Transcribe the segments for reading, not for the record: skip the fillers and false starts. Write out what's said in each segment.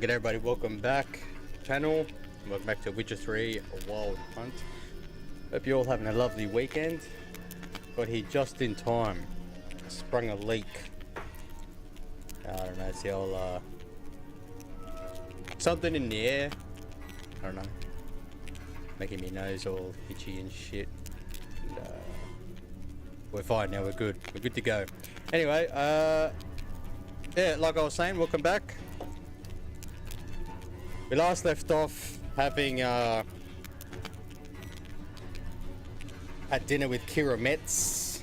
G'day everybody, welcome back to the channel. Welcome back to Witcher 3 A Wild Hunt. Hope you're all having a lovely weekend. Got here just in time. Sprung a leak. I don't know, it's the old something in the air. I don't know. Making my nose all itchy and shit. And, we're fine now, we're good. We're good to go. Anyway, yeah, like I was saying, welcome back. We last left off having had dinner with Kira Metz,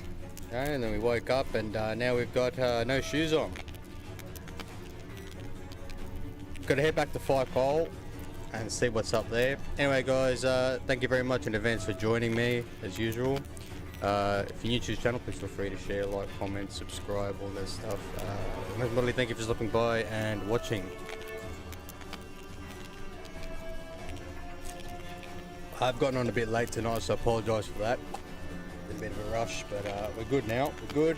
and then we woke up and now we've got no shoes on. Got to head back to FYKE and see what's up there. Anyway guys, thank you very much in advance for joining me as usual. If you're new to the channel, please feel free to share, like, comment, subscribe, all that stuff. Most importantly, thank you for stopping by and watching. I've gotten on a bit late tonight, so I apologise for that. Been a bit of a rush, but we're good now. We're good.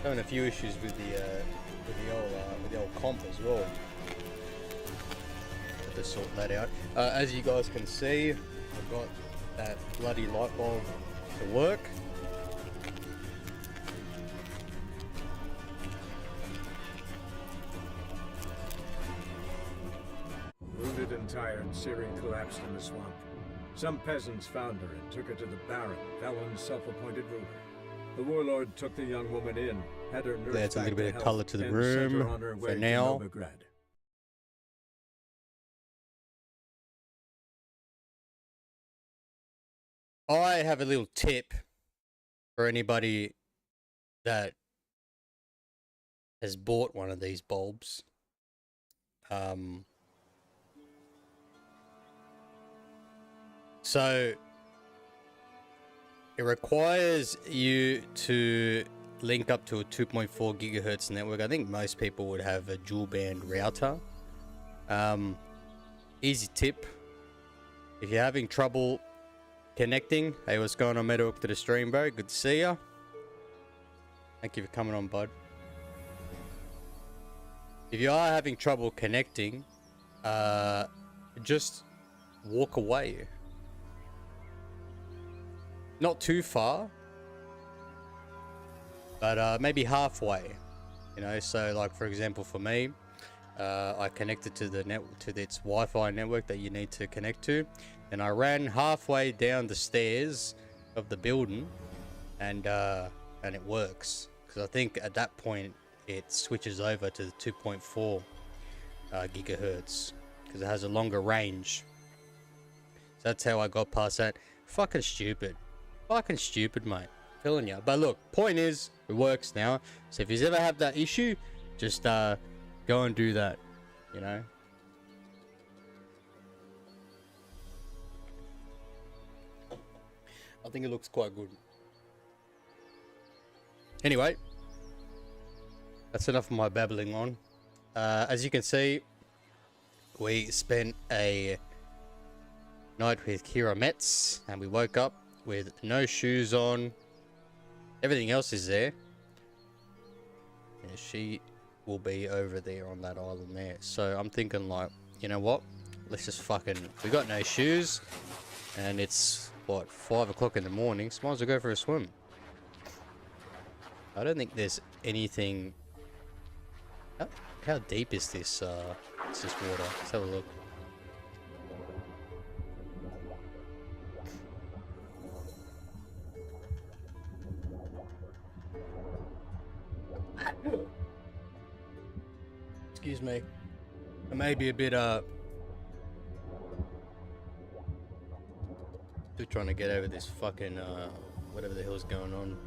Having a few issues with the old comp as well. Have to sort that out. As you guys can see, I've got that bloody light bulb to work. Wounded and tired, Ciri collapsed in the swamp. Some peasants found her and took her to the Baron, Valen's self-appointed ruler. The warlord took the young woman in, had her nursed Adds a little back bit to of colour health, to the and sent her room on her for way to now. Novigrad. I have a little tip for anybody that has bought one of these bulbs. So it requires you to link up to a 2.4 gigahertz network. I think most people would have a dual band router. Easy tip. If you're having trouble connecting, hey, what's going on, Metal? To the stream, bro. Good to see ya. Thank you for coming on, bud. If you are having trouble connecting, just walk away. Not too far, but maybe halfway. You know, so like for example, for me, I connected to the its Wi-Fi network that you need to connect to, and I ran halfway down the stairs of the building, and it works because I think at that point it switches over to the 2.4 gigahertz because it has a longer range. So that's how I got past that. Fucking stupid, mate. I'm telling you. But look, point is, it works now. So if you ever have that issue, just go and do that. You know. I think it looks quite good. Anyway, that's enough of my babbling on. As you can see, we spent a night with Kira Metz, and we woke up with no shoes on. Everything else is there. And she will be over there on that island there. So I'm thinking like, you know what? Let's just fucking... We got no shoes, and it's... what, 5 o'clock in the morning, so might as well go for a swim. I don't think there's anything... How deep is this water? Let's have a look. Excuse me. I may be a bit still trying to get over this fucking, whatever the hell's going on.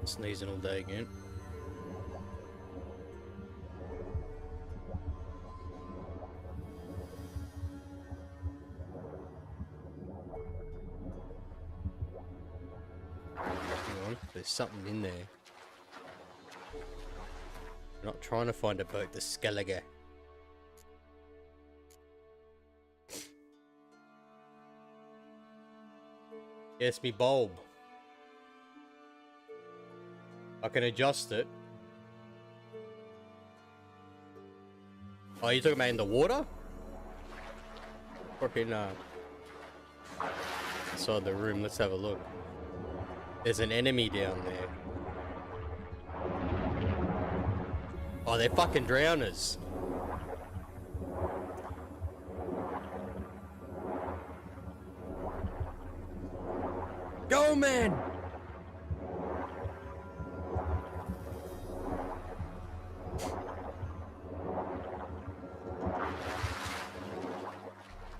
Sneezing all day again. Hang on, there's something in there. I'm not trying to find a boat, the Skellige. Yes, me bulb. I can adjust it. Oh, you talking about in the water? Fucking inside the room. Let's have a look. There's an enemy down there. Oh, they're fucking drowners. Go, man!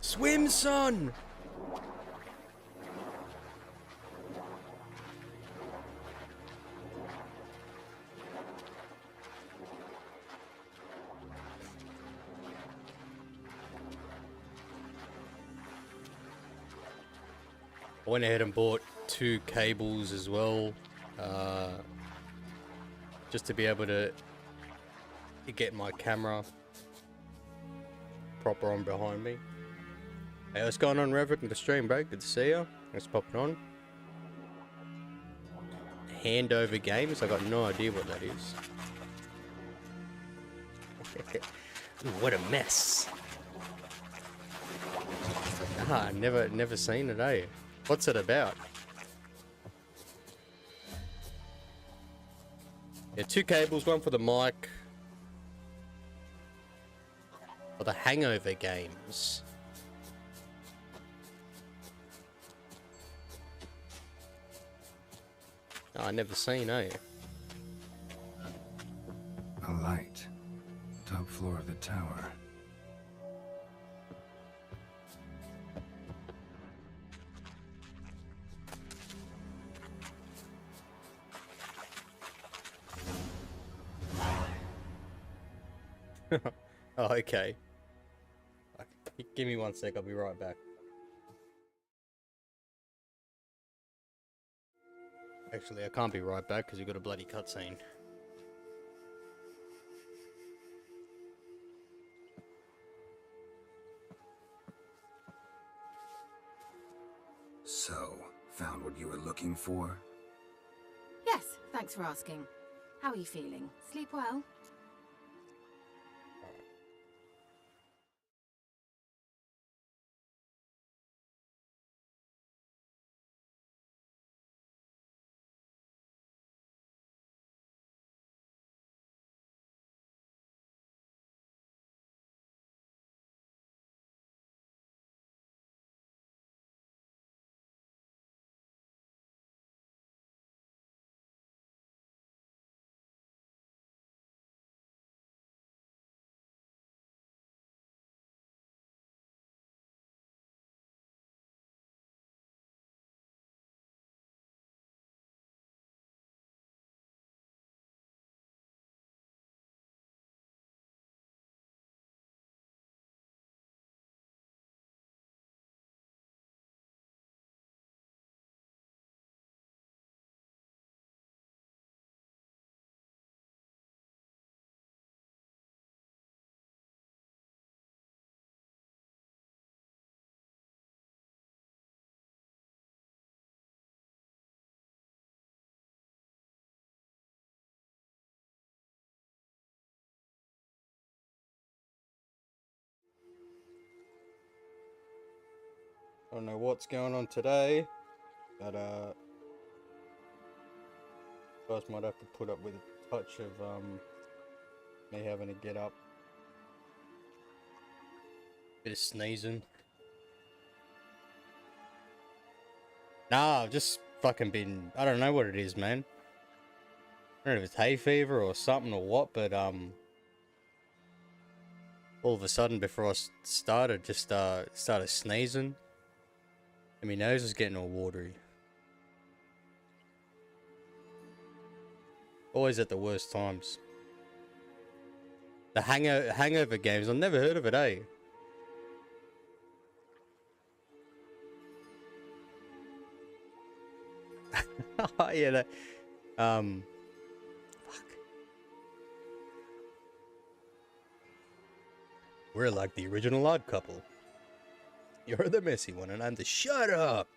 Swim, son! I went ahead and bought 2 cables as well, just to be able to get my camera proper on behind me. Hey, what's going on, Rev? Welcome to the stream, bro. Good to see you. Let's pop it on. Handover games. I got no idea what that is. Ooh, what a mess. Ah, never seen it, eh? What's it about? Yeah, 2 cables, one for the mic. For the hangover games. Oh, I never seen, eh? A light. Top floor of the tower. Oh, okay. Give me 1 sec, I'll be right back. Actually, I can't be right back because you've got a bloody cutscene. So, found what you were looking for? Yes, thanks for asking. How are you feeling? Sleep well? I don't know what's going on today, but guys might have to put up with a touch of me having to get up. Bit of sneezing. Nah, I've just fucking been, I don't know what it is, man. I don't know if it's hay fever or something or what, but all of a sudden before I started, just started sneezing. And my nose is getting all watery. Always at the worst times. The hangover games, I've never heard of it, eh? Oh, yeah, that, fuck. We're like the original odd couple. You're the messy one and I'm the shut up.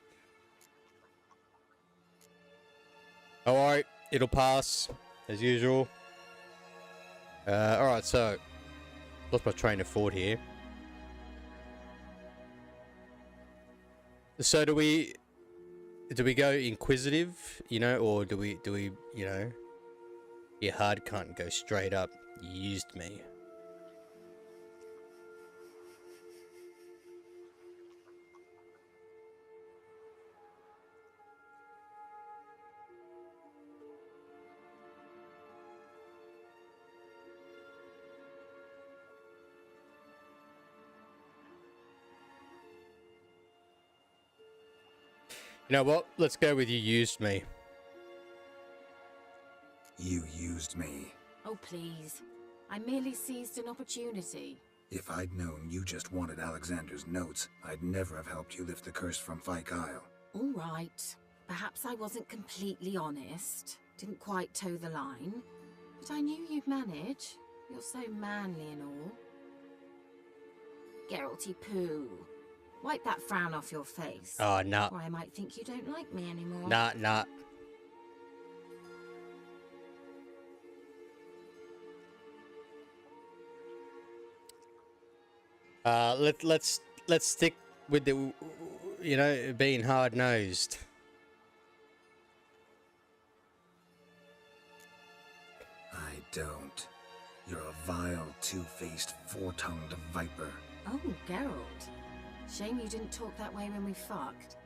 Alright, it'll pass, as usual. Alright, so lost my train of thought here. So do we go inquisitive, you know, or do we, you know, be a hard cunt and go straight up, you used me? You know what? Let's go with you used me. You used me. Oh, please. I merely seized an opportunity. If I'd known you just wanted Alexander's notes, I'd never have helped you lift the curse from FYKE. All right. Perhaps I wasn't completely honest. Didn't quite toe the line. But I knew you'd manage. You're so manly and all. Geralty poo. Wipe that frown off your face. Oh, nah. Or I might think you don't like me anymore. Nah. Let's stick with the, you know, being hard-nosed. I don't. You're a vile, two-faced, four-tongued viper. Oh, Geralt. Shame you didn't talk that way when we fucked.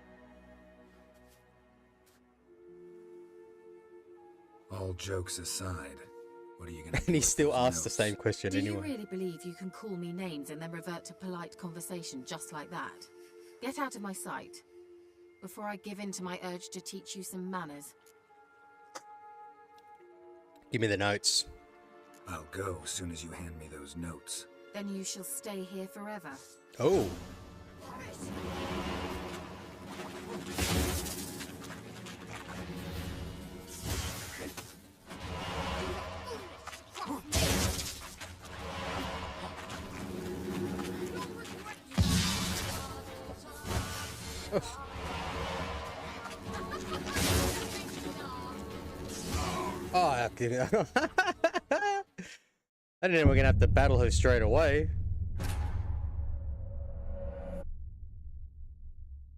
All jokes aside, what are you gonna do? And he with still those asks the notes? same question Do you anyway. really believe you can call me names and then revert to polite conversation just like that? Get out of my sight, before I give in to my urge to teach you some manners. Give me the notes. I'll go as soon as you hand me those notes. Then you shall stay here forever. Oh. Oh, I didn't know we're gonna have to battle her straight away.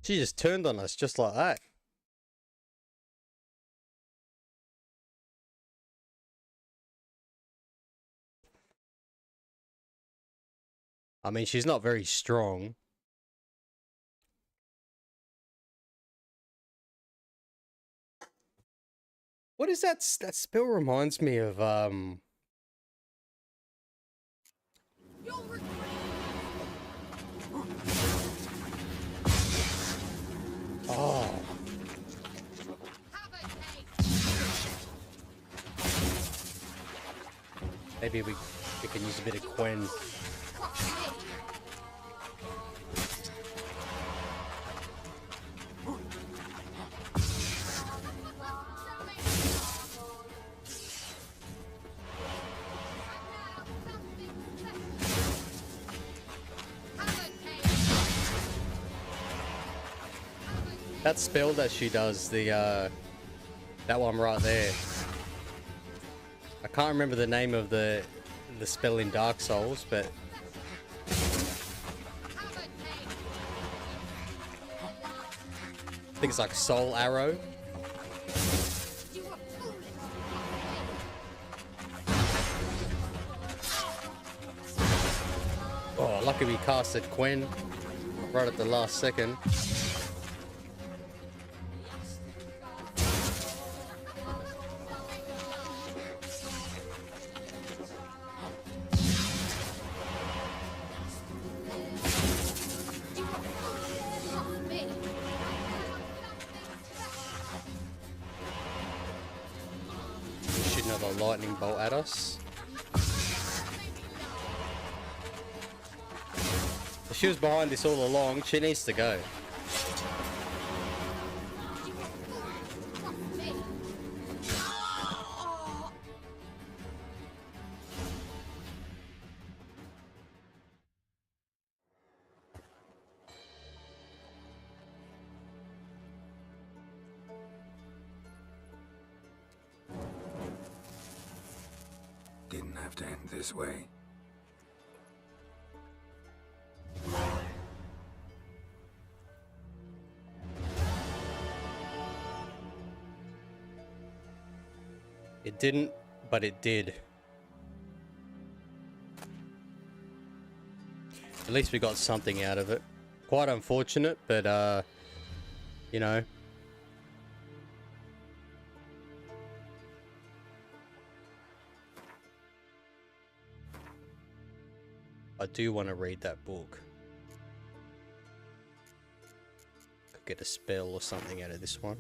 She just turned on us just like that. I mean, she's not very strong. What is that? That spell reminds me of, oh. Maybe we can use a bit of Quen. That spell that she does, the that one right there. I can't remember the name of the spell in Dark Souls, but I think it's like Soul Arrow. Oh, lucky we casted Quen right at the last second. Shoot another lightning bolt at us. If she was behind this all along, she needs to go. have to end this way. It didn't, but it did. At least we got something out of it. Quite unfortunate, but you know. I do want to read that book. Could get a spell or something out of this one.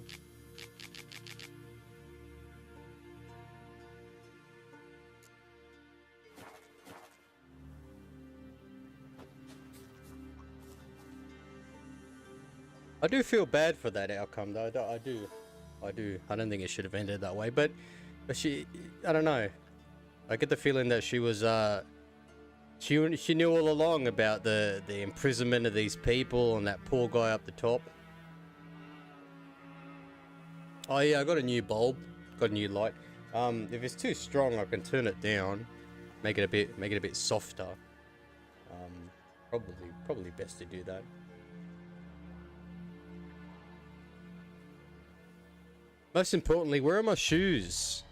I do feel bad for that outcome, though. I do. I don't think it should have ended that way, but she, I don't know. I get the feeling that she was, she knew all along about the imprisonment of these people and that poor guy up the top. Oh yeah, I got a new bulb, got a new light. If it's too strong, I can turn it down, make it a bit softer. Probably best to do that. Most importantly, where are my shoes?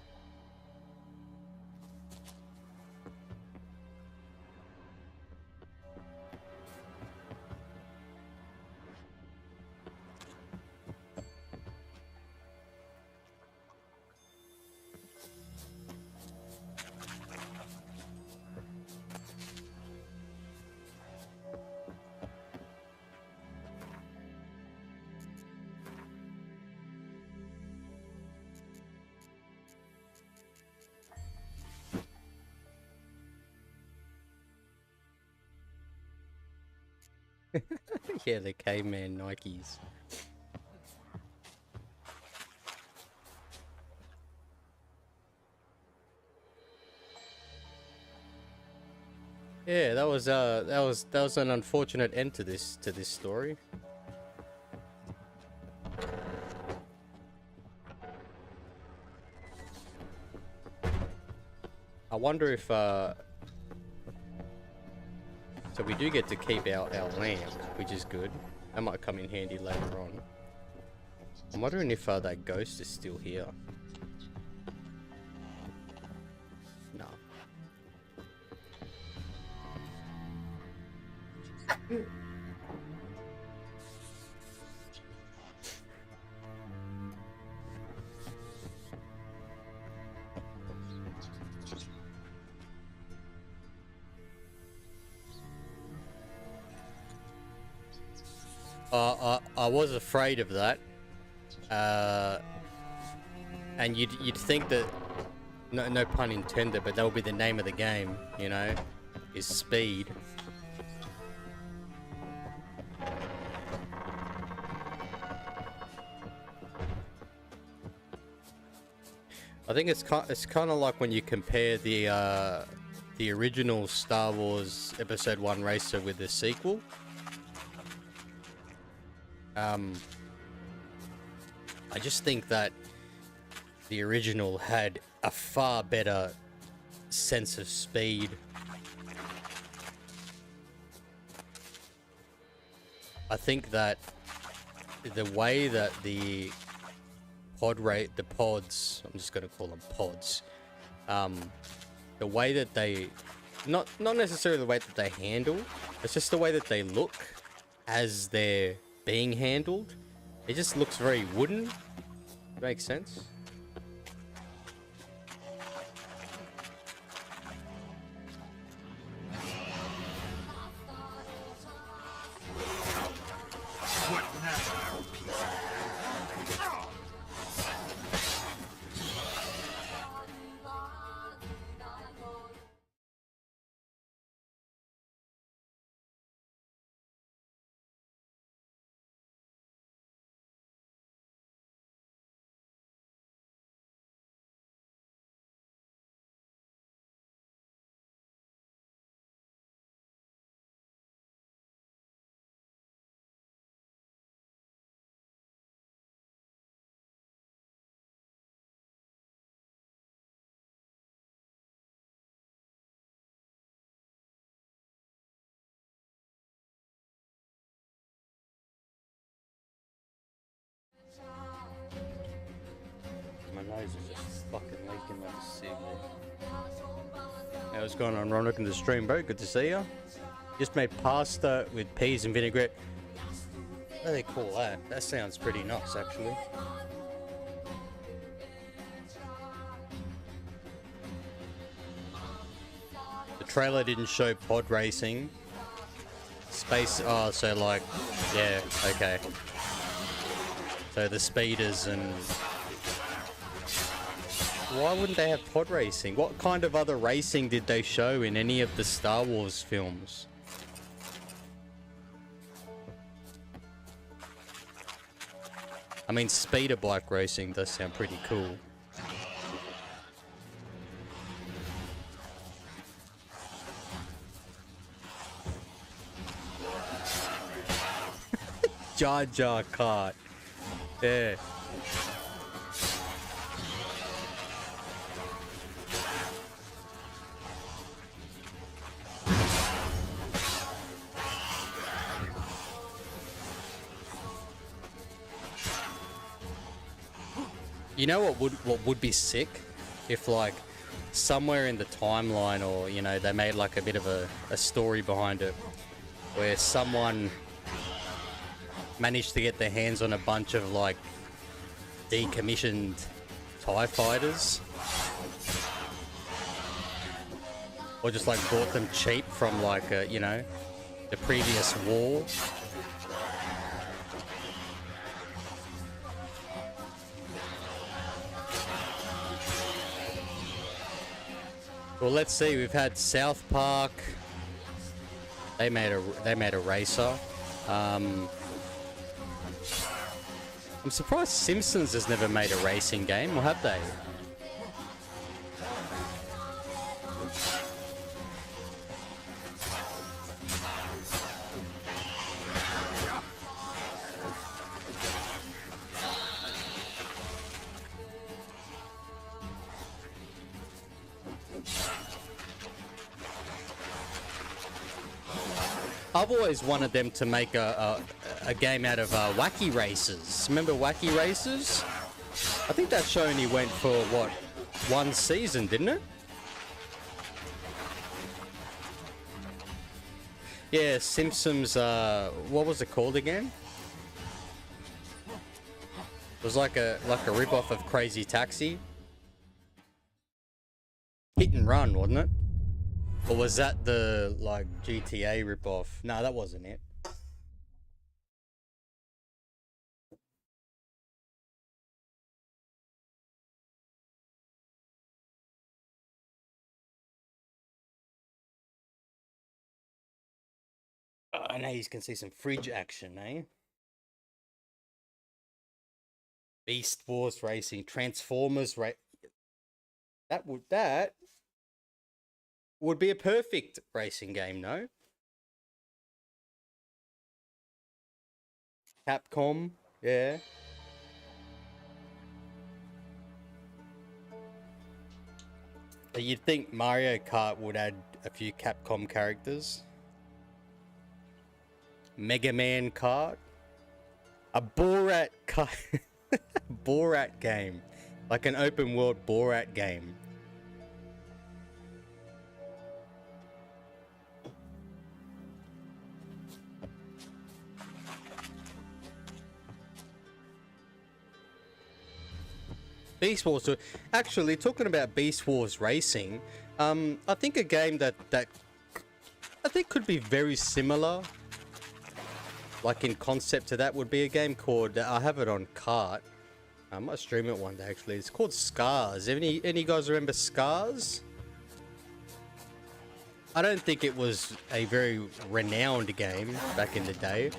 Yeah, the caveman Nikes. Yeah, that was an unfortunate end to this story. I wonder if so we do get to keep our lamp, which is good. That might come in handy later on. I'm wondering if that ghost is still here. No. I was afraid of that. And you'd think that, no pun intended, but that would be the name of the game, you know, is speed. I think it's kind of like when you compare the original Star Wars Episode 1 racer with the sequel. I just think that the original had a far better sense of speed. I think that the way that the pods, I'm just going to call them pods, the way that they, not necessarily the way that they handle, it's just the way that they look as they're being handled. It just looks very wooden. Makes sense. Why is it just fucking leaking like a sieve there? Hey, what's going on, Ron? Welcome to the stream, bro. Good to see you. Just made pasta with peas and vinaigrette. What do they call that? That sounds pretty nice, actually. The trailer didn't show pod racing. Space, oh, so like, yeah, okay. So the speeders and... Why wouldn't they have pod racing? What kind of other racing did they show in any of the Star Wars films? I mean, speeder bike racing does sound pretty cool. Jar Jar Kart. Yeah. You know what would be sick? If like somewhere in the timeline, or you know, they made like a bit of a story behind it where someone managed to get their hands on a bunch of like decommissioned TIE fighters, or just like bought them cheap from like you know, the previous war. Well, let's see. We've had South Park. They made a racer. I'm surprised Simpsons has never made a racing game, or have they? I've always wanted them to make a game out of Wacky Races. Remember Wacky Races? I think that show only went for, what, one season, didn't it? Yeah, Simpsons, what was it called again? It was like a rip-off of Crazy Taxi. Hit and Run, wasn't it? Or was that the, like, GTA ripoff? No, that wasn't it. Oh, now you can see some fridge action, eh? Beast Wars Racing, Transformers That would be a perfect racing game, no? Capcom, yeah. You'd think Mario Kart would add a few Capcom characters. Mega Man Kart. A Borat Borat game. Like an open world Borat game. Beast Wars. Actually, talking about Beast Wars Racing, I think a game that I think could be very similar, like in concept to that, would be a game called, I have it on Cart. I might stream it one day actually. It's called Scars. Any guys remember Scars? I don't think it was a very renowned game back in the day.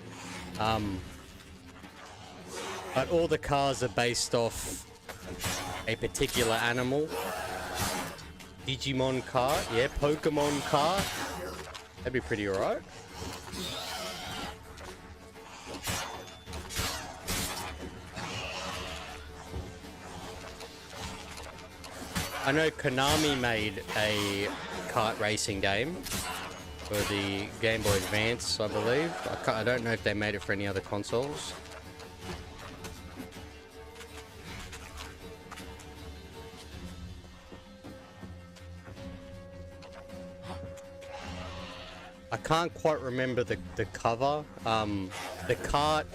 But all the cars are based off a particular animal. Digimon Kart, yeah, Pokemon Kart. That'd be pretty alright. I know Konami made a kart racing game for the Game Boy Advance, I believe. I don't know if they made it for any other consoles. I can't quite remember the cover. The cart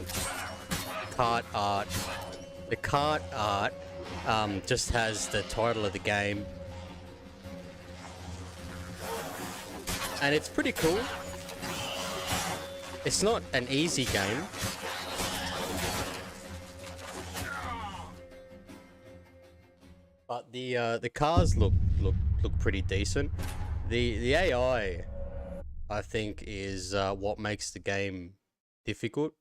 art. The cart art just has the title of the game. And it's pretty cool. It's not an easy game. But the cars look pretty decent. The AI, I think, is what makes the game difficult.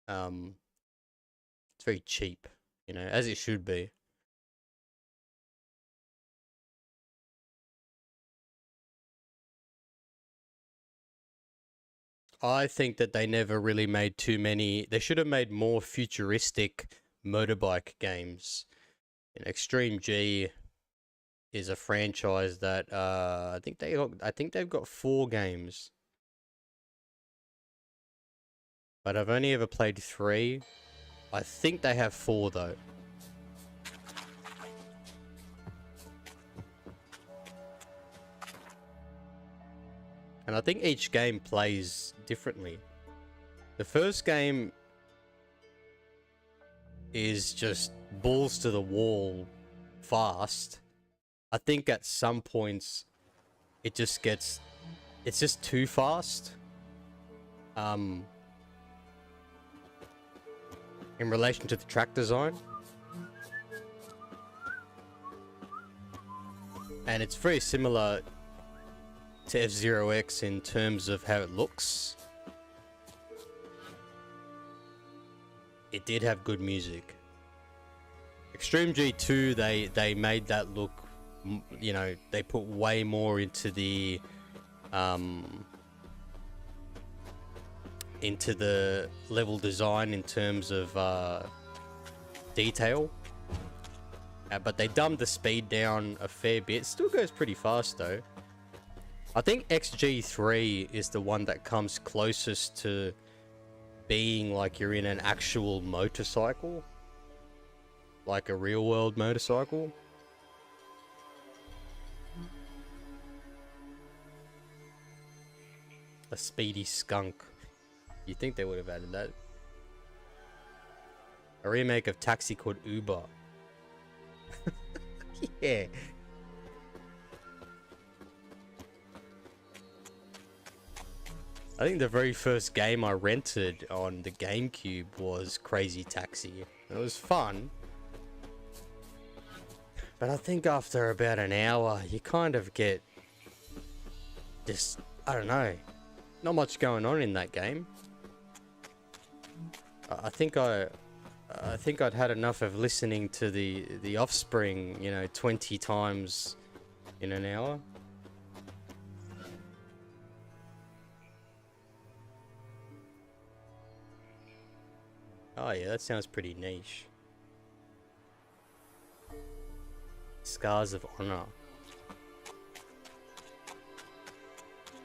It's very cheap, you know, as it should be. I think that they never really made too many. They should have made more futuristic motorbike games. Extreme G is a franchise that I think they've got 4 games, but I've only ever played 3. I think they have 4 though. And I think each game plays differently. The first game is just balls to the wall fast. I think at some points it's just too fast. In relation to the track design. And it's very similar to F-Zero-X in terms of how it looks. It did have good music. Extreme G2, they made that look, you know, they put way more into the level design in terms of detail. But they dumbed the speed down a fair bit. It still goes pretty fast though. I think XG3 is the one that comes closest to being like you're in an actual motorcycle. Like a real world motorcycle. A speedy skunk. You'd think they would have added that. A remake of Taxi called Uber. Yeah. I think the very first game I rented on the GameCube was Crazy Taxi. It was fun. But I think after about an hour, you kind of get just, I don't know, not much going on in that game. I think I'd had enough of listening to the Offspring, you know, 20 times in an hour. Oh yeah, that sounds pretty niche. Scars of Honor.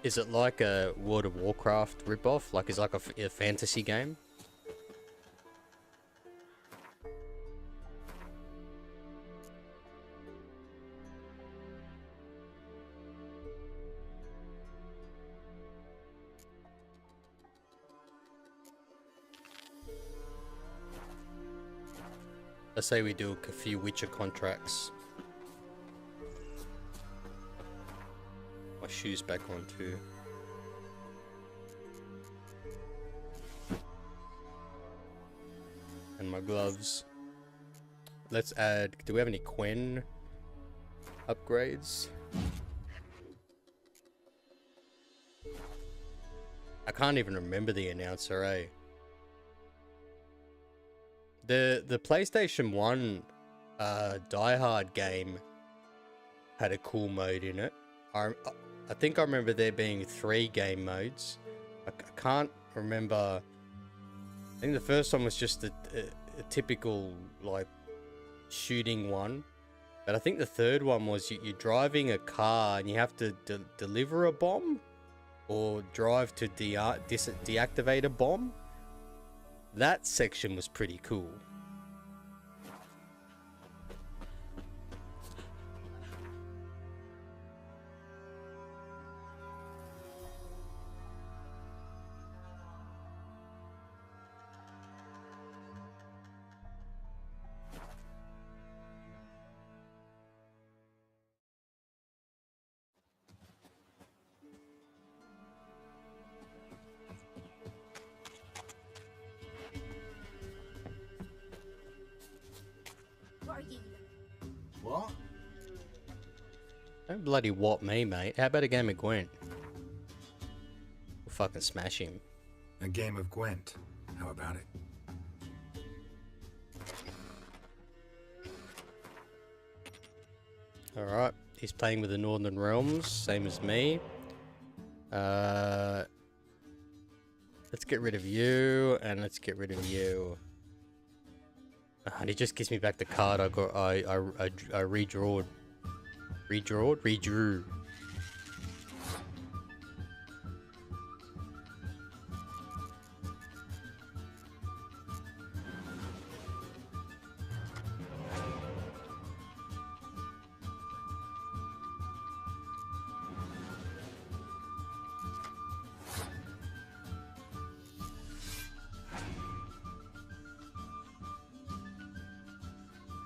Is it like a World of Warcraft ripoff? Like, it's like a fantasy game? Let's say we do a few Witcher contracts. My shoes back on too. And my gloves. Let's add, do we have any Quen upgrades? I can't even remember the announcer, eh? The PlayStation 1 Die Hard game had a cool mode in it. I think I remember there being 3 game modes. I can't remember. I think the first one was just a typical like shooting one. But I think the third one was you're driving a car and you have to deliver a bomb or drive to deactivate a bomb. That section was pretty cool. Don't bloody whop me, mate. How about a game of Gwent? We'll fucking smash him. A game of Gwent. How about it? Alright, he's playing with the Northern Realms, same as me. Let's get rid of you, and let's get rid of you. And he just gives me back the card I redrew. Redrew.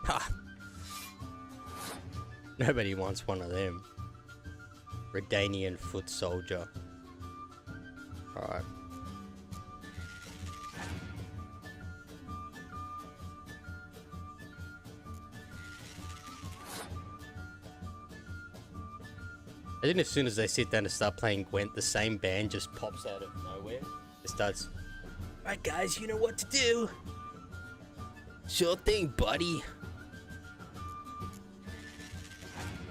Ha! Nobody wants one of them. Redanian foot soldier. Alright. I think as soon as they sit down to start playing Gwent, the same band just pops out of nowhere. It starts, "Right guys, you know what to do." "Sure thing, buddy."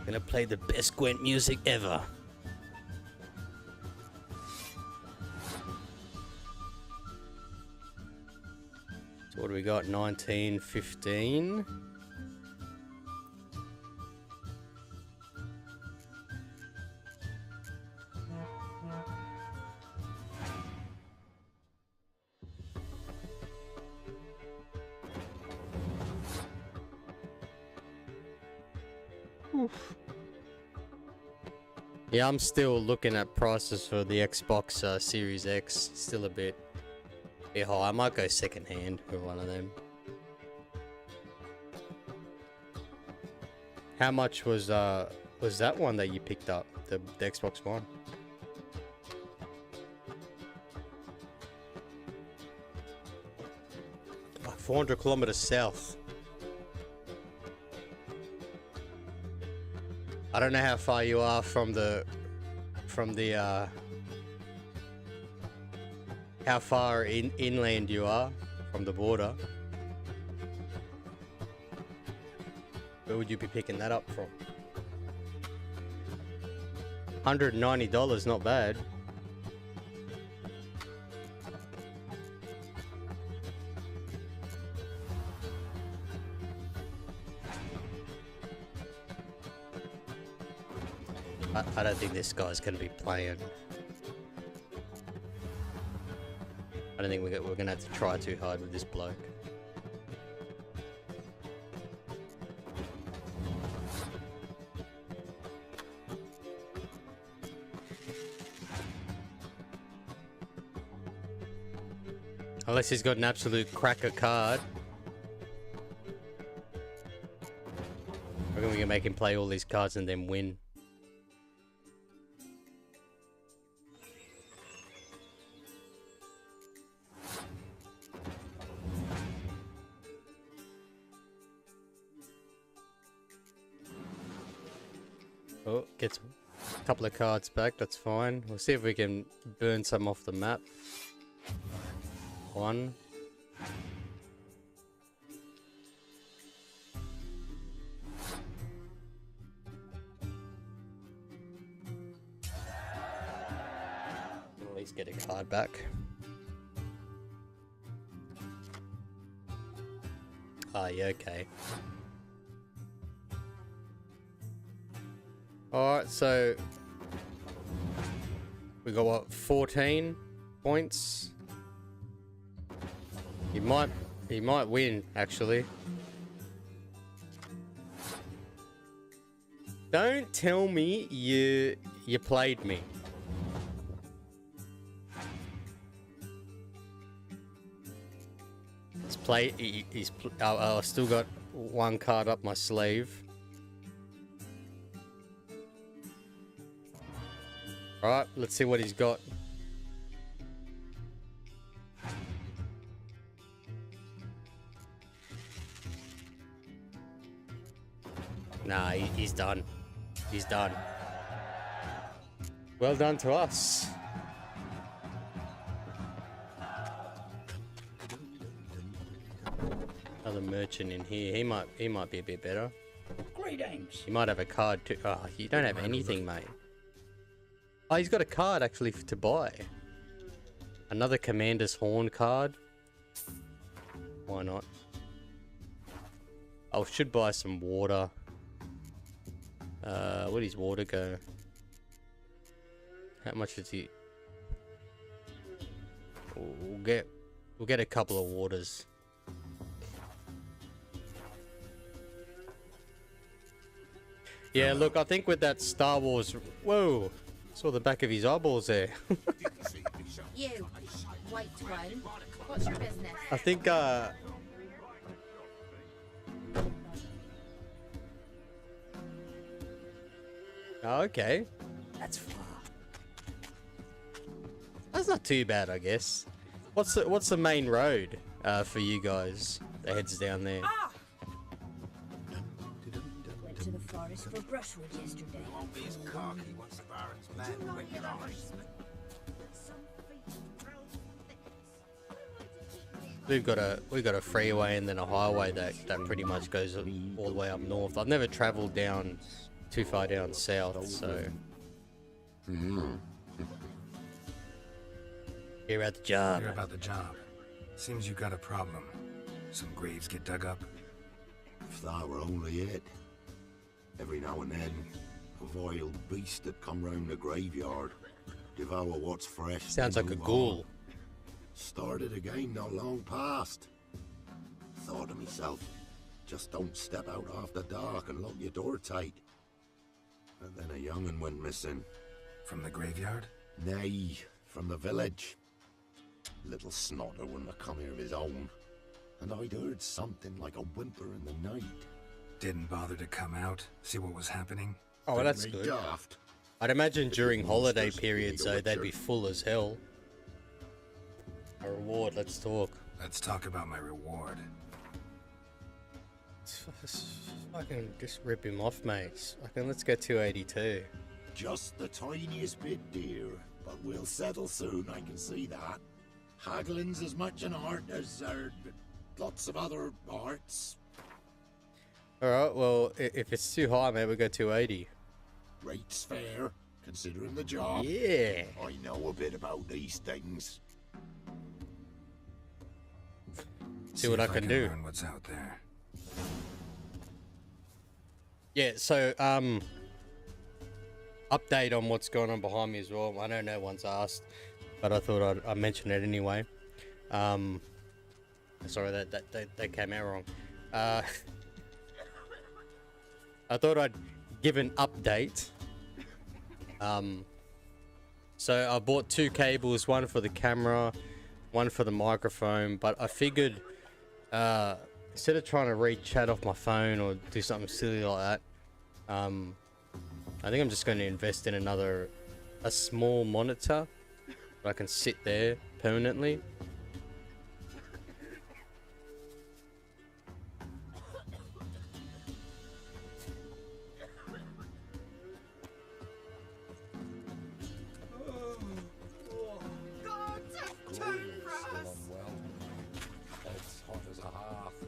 Gonna play the best Gwent music ever. So what do we got? 19, 15. Yeah, I'm still looking at prices for the Xbox Series X. Still a bit high. I might go second hand for one of them. How much was that one that you picked up? The Xbox One? Like 400 kilometers south. I don't know how far you are from the how far inland you are from the border. Where would you be picking that up from? $190, not bad. I don't think this guy's going to be playing. I don't think we're going to have to try too hard with this bloke. Unless he's got an absolute cracker card. I reckon we can make him play all these cards and then win. Oh, gets a couple of cards back, that's fine. We'll see if we can burn some off the map. One. At least get a card back. Ah, yeah, okay. Alright, so we got what, 14 points? He might win, actually. Don't tell me you played me. I've still got one card up my sleeve. Alright, let's see what he's got. Nah, he's done. He's done. Well done to us. Another merchant in here. He might be a bit better. Greetings. He might have a card too. Oh, you don't have anything, mate. Oh, he's got a card actually to buy. Another Commander's Horn card. Why not? I should buy some water. Where does water go? How much is he? We'll get a couple of waters. Yeah, look, I think with that Star Wars... Whoa! Saw the back of his eyeballs there. You, white one. What's your business? I think, Oh, okay. That's far. That's not too bad, I guess. What's the main road for you guys that heads down there? Went to the forest for brushwood yesterday. We've got a freeway and then a highway that pretty much goes all the way up north. I've never travelled down too far down south, so. Hear about the job. Hear about the job. Seems you got a problem. Some graves get dug up. If that were only it. Every now and then, a vile beast that come round the graveyard, devour what's fresh. Sounds like a move ghoul. on. Started again not long past. Thought to myself, just don't step out after dark and lock your door tight. And then a young'un went missing. From the graveyard? Nay, from the village. Little snotter wouldn't have come here of his own. And I'd heard something like a whimper in the night. Didn't bother to come out, see what was happening? Oh, well, that's Me good. daft. I'd imagine during holiday periods, though, they'd be full as hell. A reward, let's talk. Let's talk about my reward. Fucking just rip him off, mate. Fucking let's go 282. Just the tiniest bit, dear. But we'll settle soon, I can see that. Haggling's as much an art as lots of other arts. Alright, well, if it's too high, mate, we'll go 280. Rate's fair, considering the job. Yeah. I know a bit about these things. See what I if can do. Learn what's out there. Yeah, so, update on what's going on behind me as well. I know no one's asked, but I thought I'd mention it anyway. Sorry, that came out wrong. I thought I'd give an update. So I bought 2 cables, one for the camera, one for the microphone, but I figured instead of trying to read chat off my phone or do something silly like that, I think I'm just going to invest in a small monitor that I can sit there permanently.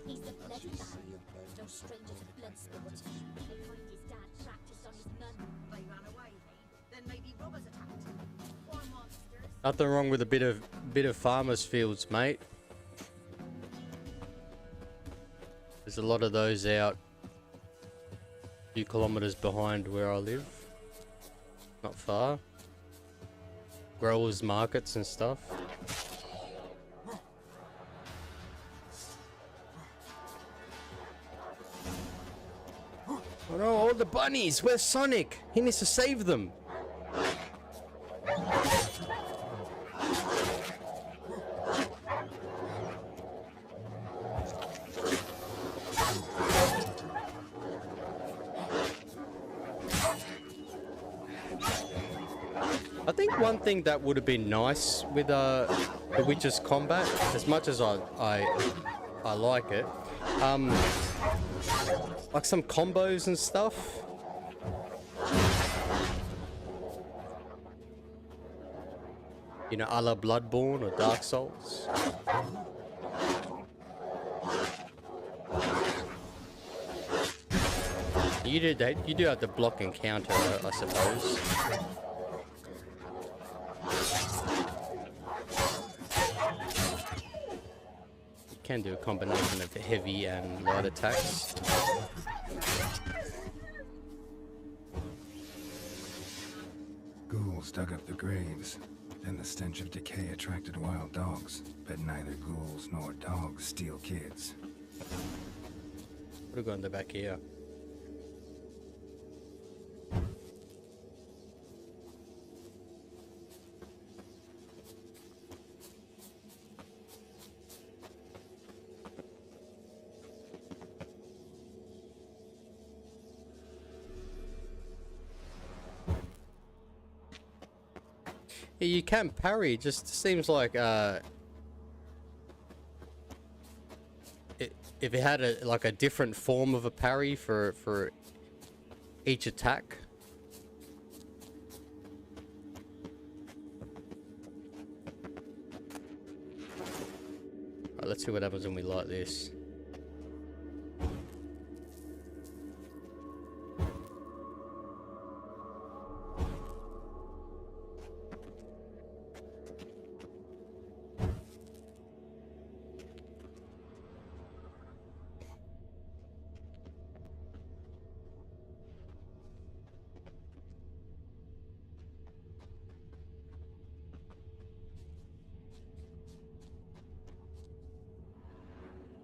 He's a bloody man. No stranger to blood sport. They find his dad practiced on his nun. They ran away, then maybe robbers attacked him. Or monsters. Nothing wrong with a bit of farmers' fields, mate. There's a lot of those out a few kilometers behind where I live. Not far. Growers markets and stuff. Oh no, all the bunnies! Where's Sonic? He needs to save them. I think one thing that would have been nice with the Witcher's combat, as much as I like it, like some combos and stuff. You know, a la Bloodborne or Dark Souls. You do that. You do have to block and counter, I suppose. You can do a combination of heavy and light attacks. Ghouls dug up the graves. Then the stench of decay attracted wild dogs. But neither ghouls nor dogs steal kids. What have we got in the back here? Yeah, you can parry. It just seems like if it had a different form of a parry for each attack. Alright, let's see what happens when we light this.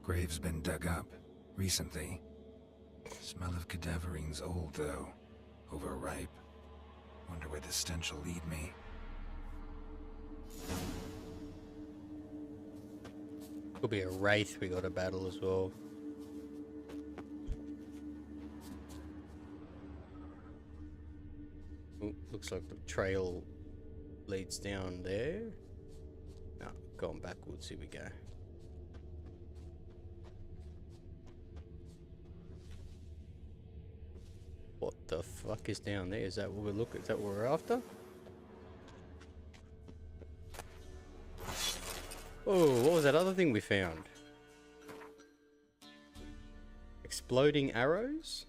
Grave's been dug up. Recently. Smell of cadaverines old, though. Overripe. Wonder where the stench will lead me. Could be a wraith we got to battle as well. Ooh, looks like the trail leads down there. No, going backwards. Here we go. What the fuck is down there? Is that what we're looking? Is that what we're after? Oh, what was that other thing we found? Exploding arrows?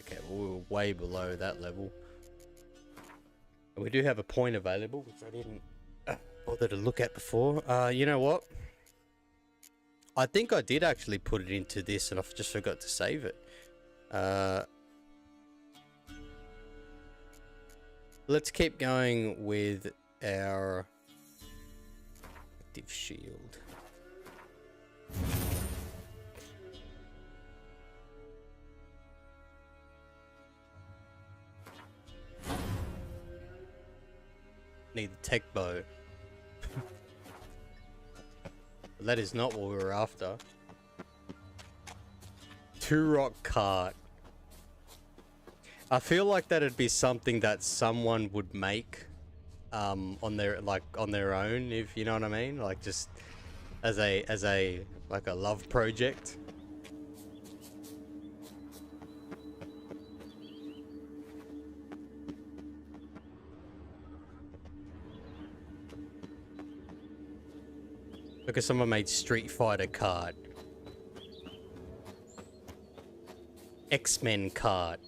Okay, well, we were way below that level. And we do have a point available, which I didn't bother to look at before. You know what? I think I did actually put it into this and I just forgot to save it. Let's keep going with our active shield. Need the tech bow. That is not what we were after. 2-rock cart. I feel like that'd be something that someone would make on their own, if you know what I mean, like just as a like a love project. Because someone made Street Fighter card, X-Men card.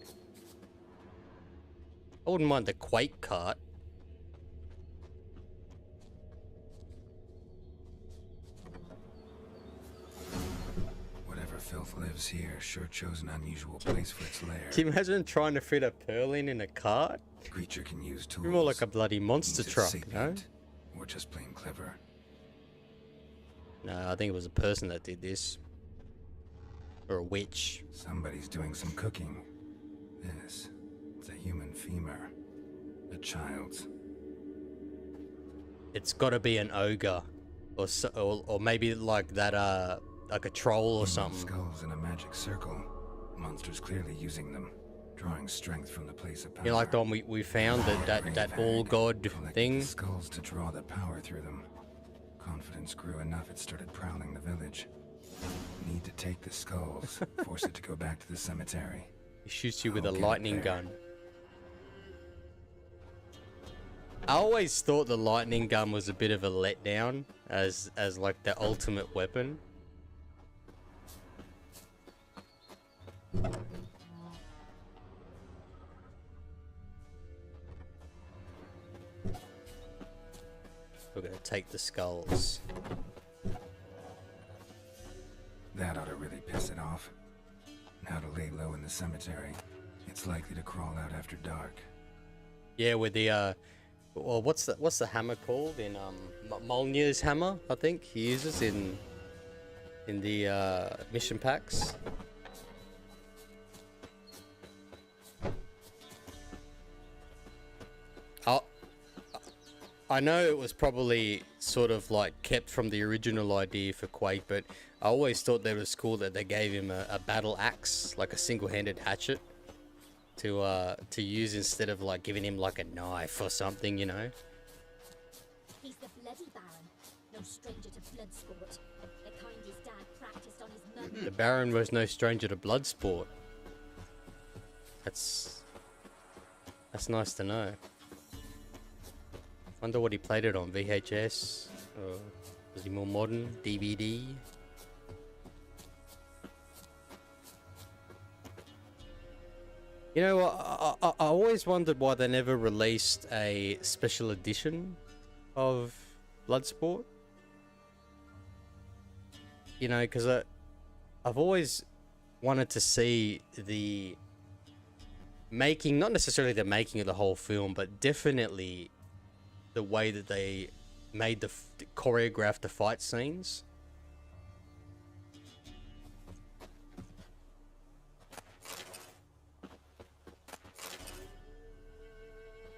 I wouldn't mind the Quake cart. Whatever filth lives here sure chose an unusual place for its lair. Can you imagine trying to fit a pearl in a cart? The creature can use tools. You're more like a bloody monster Means it's truck, sapient, no? or just plain clever. No, I think it was a person that did this. Or a witch. Somebody's doing some cooking. This is a human femur. A child's. It's got to be an ogre, or maybe like that, like a troll or something. Skulls in a magic circle. Monsters clearly using them, drawing strength from the place of power. You know, like the one we found, that all god thing. Skulls to draw the power through them. Confidence grew enough it started prowling the village. Need to take the skulls, force it to go back to the cemetery. He shoots you with a I'll get lightning there. gun. I always thought the lightning gun was a bit of a letdown as like the ultimate weapon. We're gonna take the skulls. That ought to really piss it off. Now to lay low in the cemetery. It's likely to crawl out after dark. Yeah, with the well, what's the hammer called in Mjolnir's hammer? I think he uses in the mission packs. I know it was probably sort of like kept from the original idea for Quake, but I always thought that it was cool that they gave him a battle axe, like a single-handed hatchet, to use instead of like giving him like a knife or something, you know. He's the bloody Baron, no stranger to blood sport. The kind his dad practiced on his mum. The Baron was no stranger to blood sport. That's nice to know. Wonder what he played it on, VHS, or was he more modern, DVD? You know, I always wondered why they never released a special edition of Bloodsport. You know, because I've always wanted to see the making, not necessarily the making of the whole film, but definitely the way that they made choreographed the fight scenes.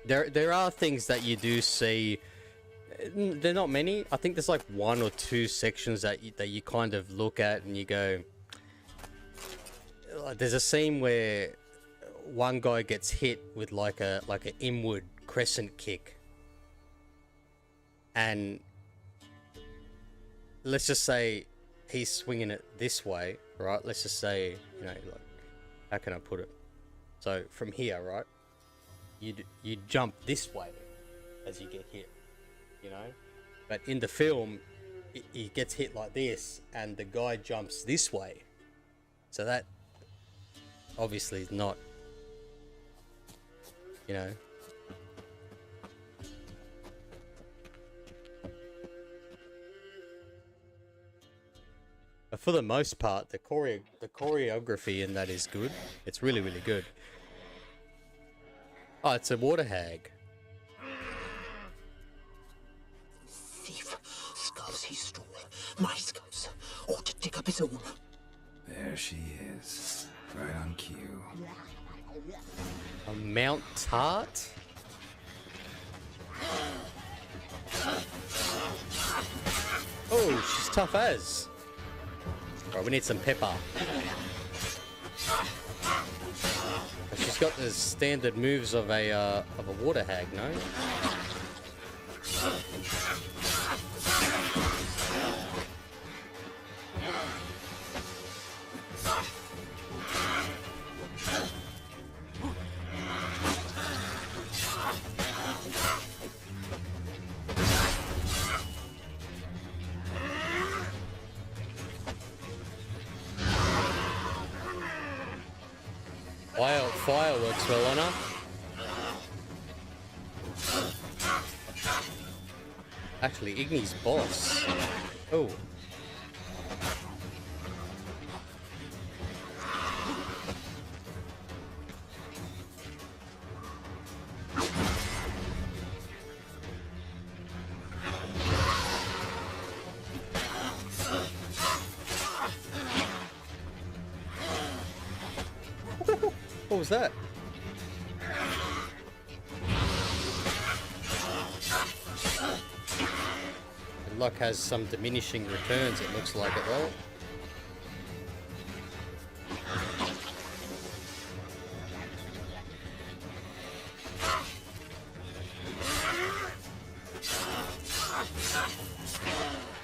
There are things that you do see. They're not many. I think there's like 1 or 2 sections that you kind of look at and you go. There's a scene where one guy gets hit with like an inward crescent kick. And let's just say he's swinging it this way, right? Let's just say, you know, like, how can I put it? So from here, right? You jump this way as you get hit, you know? But in the film, he gets hit like this and the guy jumps this way. So that obviously is not, you know. But for the most part, the choreography in that is good. It's really, really good. Oh, it's a water hag. Thief. Skulls he stole. My skulls. Ought to dig up his own. There she is. Right on cue. A Mount Tart? Oh, she's tough as. Right, we need some pepper. She's got the standard moves of a water hag, no? Fire works well on her. Actually, Igni's boss. Oh. What was that? And luck has some diminishing returns, it looks like it, though.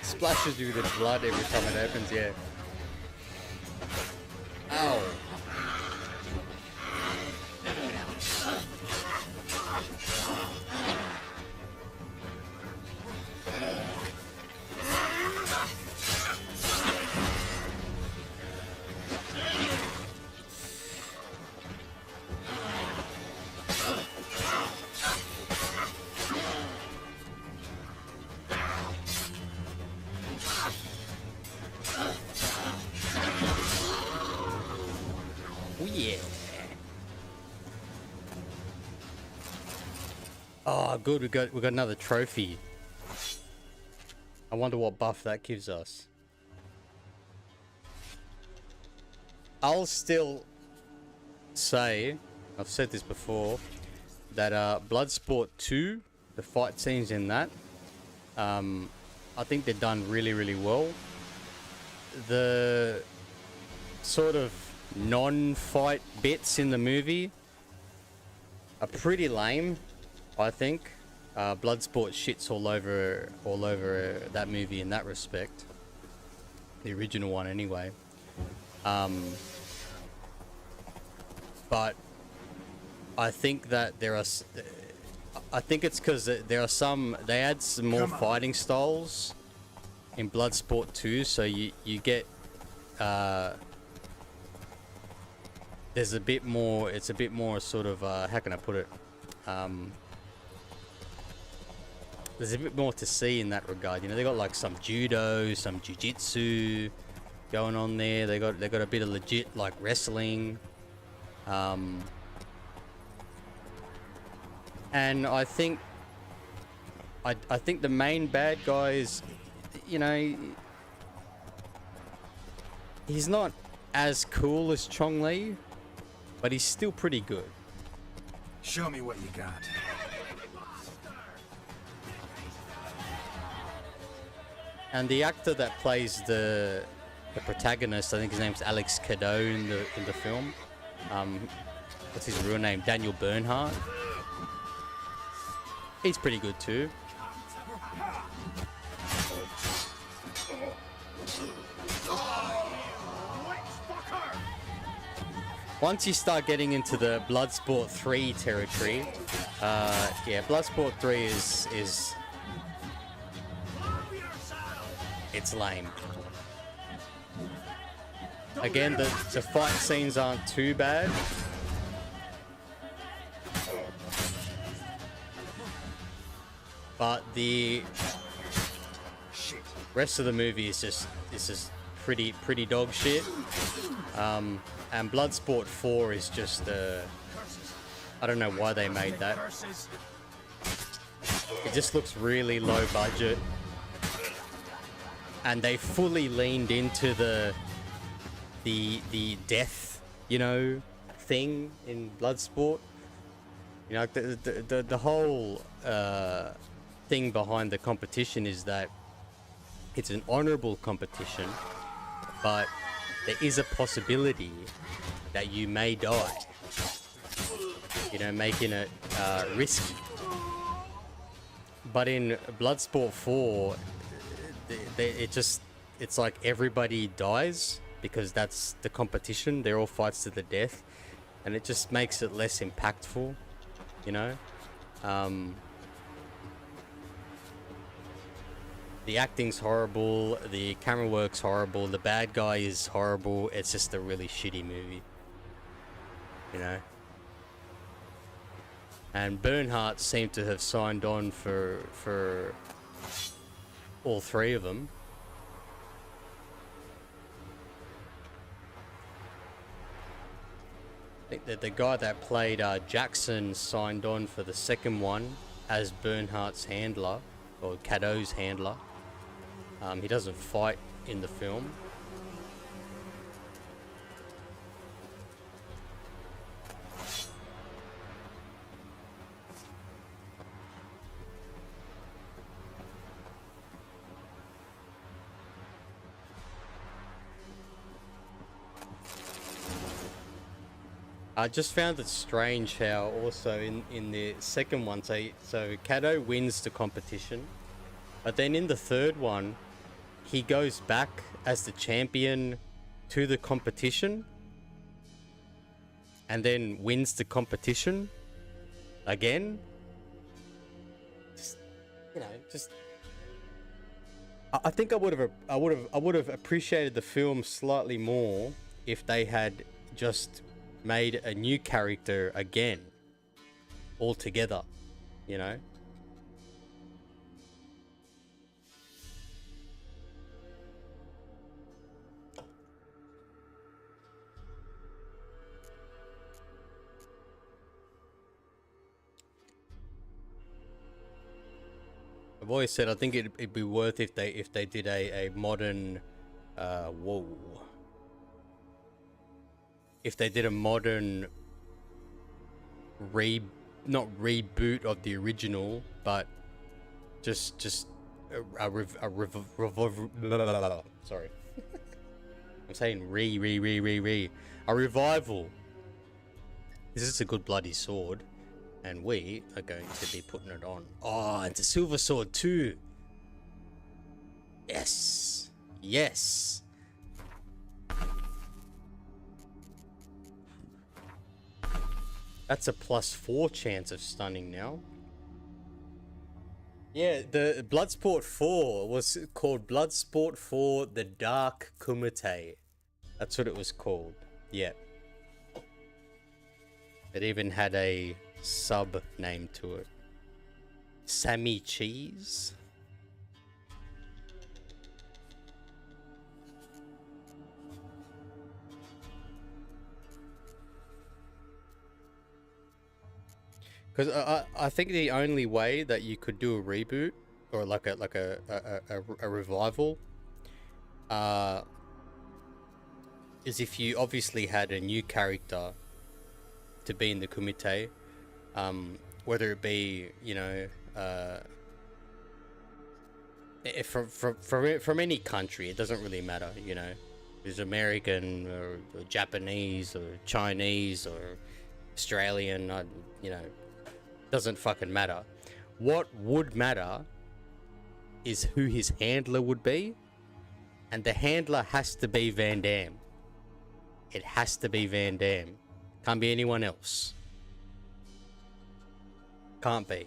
Splashes you with blood every time it opens, yeah. Ow. Oh, good. We got another trophy. I wonder what buff that gives us. I'll still say, I've said this before, that Bloodsport 2, the fight scenes in that, I think they're done really, really well. The sort of non-fight bits in the movie are pretty lame, I think. Bloodsport shits all over that movie in that respect. The original one, anyway. But I think that there are. I think it's because there are some. They add some more fighting styles in Bloodsport 2, so you get. There's a bit more. It's a bit more sort of. How can I put it? There's a bit more to see in that regard. You know, they got like some judo, some jiu-jitsu going on there. They got a bit of legit like wrestling. And I think the main bad guy is, you know, he's not as cool as Chong Li, but he's still pretty good. Show me what you got. And the actor that plays the protagonist, I think his name's Alex Cadeau in the film. What's his real name? Daniel Bernhardt. He's pretty good too. Once you start getting into the Bloodsport 3 territory, yeah, Bloodsport 3 is it's lame. Again, the fight scenes aren't too bad. But the rest of the movie is just pretty dog shit. And Bloodsport 4 is just I don't know why they made that. It just looks really low budget. And they fully leaned into the death, you know, thing in Bloodsport. You know, the whole thing behind the competition is that it's an honorable competition, but there is a possibility that you may die. You know, making it risky. But in Bloodsport 4, it's like everybody dies because that's the competition. They're all fights to the death, and it just makes it less impactful, you know. The acting's horrible, the camera work's horrible, the bad guy is horrible. It's just a really shitty movie, you know. And Bernhardt seemed to have signed on for all three of them. I think that the guy that played Jackson signed on for the second one as Bernhardt's handler, or Cadeau's handler. He doesn't fight in the film. I just found it strange how also in the second one, so Cadeau wins the competition, but then in the third one, he goes back as the champion to the competition and then wins the competition again. Just, you know, just I think I would have appreciated the film slightly more if they had just made a new character again altogether, you know. I've always said I think it'd be worth if they did a modern, whoa. If they did a modern not reboot of the original, but just sorry. I'm saying a revival. This is a good bloody sword, and we are going to be putting it on. Oh, it's a silver sword too. Yes, yes. That's a +4 chance of stunning now. Yeah, the Bloodsport 4 was called Bloodsport 4 The Dark Kumite. That's what it was called. Yeah. It even had a sub name to it. Sammy Cheese. Because I think the only way that you could do a reboot or like a revival is if you obviously had a new character to be in the Kumite, whether it be, you know, from any country. It doesn't really matter, you know, is American or Japanese or Chinese or Australian, you know, doesn't fucking matter. What would matter is who his handler would be, and the handler has to be Van Damme. It has to be Van Damme. Can't be anyone else. Can't be.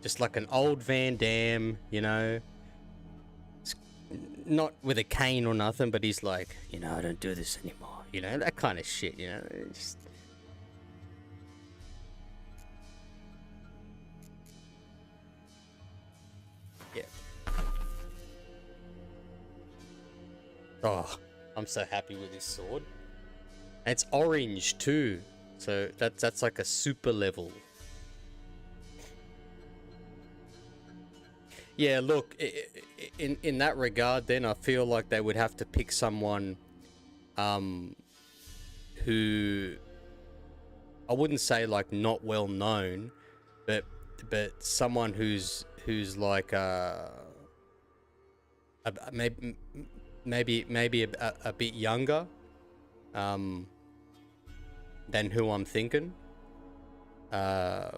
Just like an old Van Damme, you know. It's not with a cane or nothing, but he's like, you know, I don't do this anymore. You know, that kind of shit, you know. Just... yeah. Oh, I'm so happy with this sword. And it's orange too, so that's like a super level. Yeah, look, in that regard, then I feel like they would have to pick someone, who I wouldn't say like not well known, but someone who's like maybe a bit younger, than who I'm thinking. I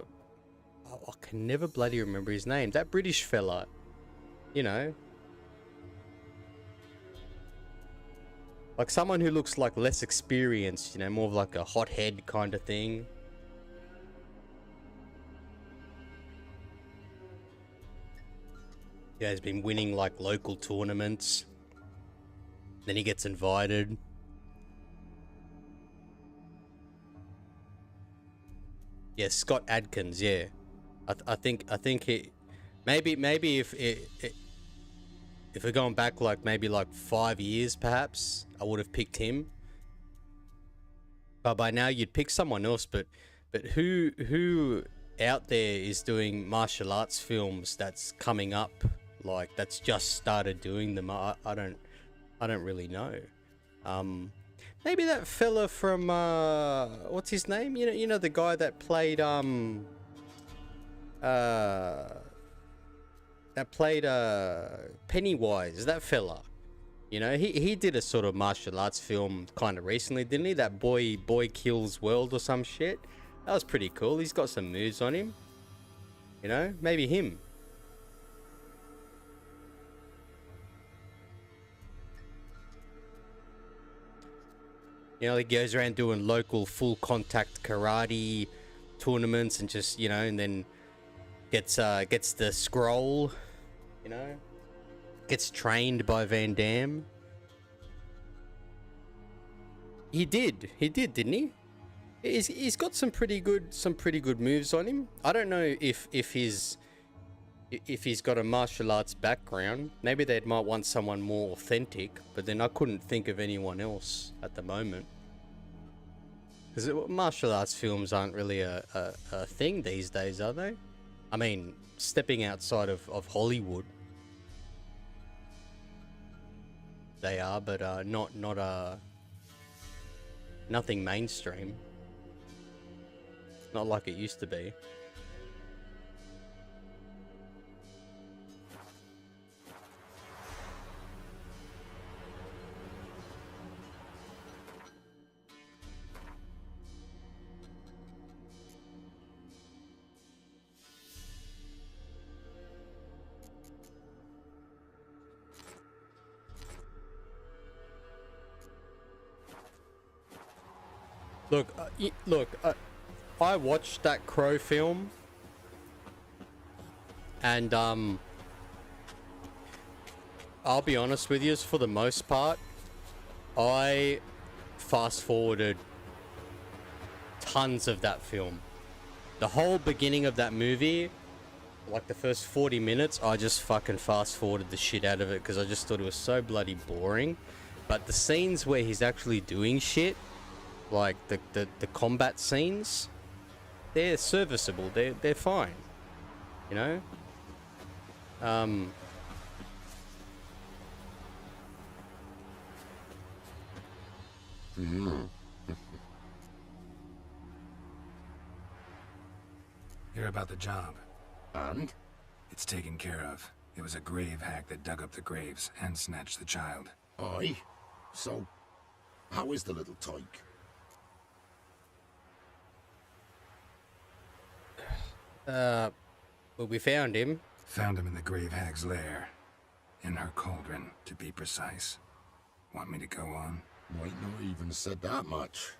can never bloody remember his name. That British fella, you know, like someone who looks like less experienced, you know, more of like a hothead kind of thing. Yeah, he's been winning like local tournaments. Then he gets invited. Yeah, Scott Adkins. Yeah, I think he maybe if we're going back like maybe like 5 years perhaps, I would have picked him. But by now you'd pick someone else. But who out there is doing martial arts films that's coming up, like that's just started doing them? I don't really know. Maybe that fella from what's his name? You know the guy that played Pennywise. That fella. You know, he did a sort of martial arts film kind of recently, didn't he? That boy kills world or some shit. That was pretty cool. He's got some moves on him. You know, maybe him. You know, he goes around doing local full contact karate tournaments and just, you know, and then gets the scroll, you know, gets trained by Van Damme. He did, didn't he? He's got some pretty good moves on him. I don't know if he's got a martial arts background. Maybe they might want someone more authentic, but then I couldn't think of anyone else at the moment. Because martial arts films aren't really a thing these days, are they? I mean, stepping outside of Hollywood, they are, but nothing mainstream. Not like it used to be. Look, I watched that Crow film, and I'll be honest with you, for the most part, I fast forwarded tons of that film. The whole beginning of that movie, like the first 40 minutes, I just fucking fast forwarded the shit out of it because I just thought it was so bloody boring. But the scenes where he's actually doing shit, like the combat scenes, they're serviceable. They're fine, you know. Hear about the job? And? It's taken care of. It was a grave hack that dug up the graves and snatched the child. Aye. So, how is the little tyke? Well, we found him. Found him in the grave hag's lair. In her cauldron, to be precise. Want me to go on? Might not even said that much.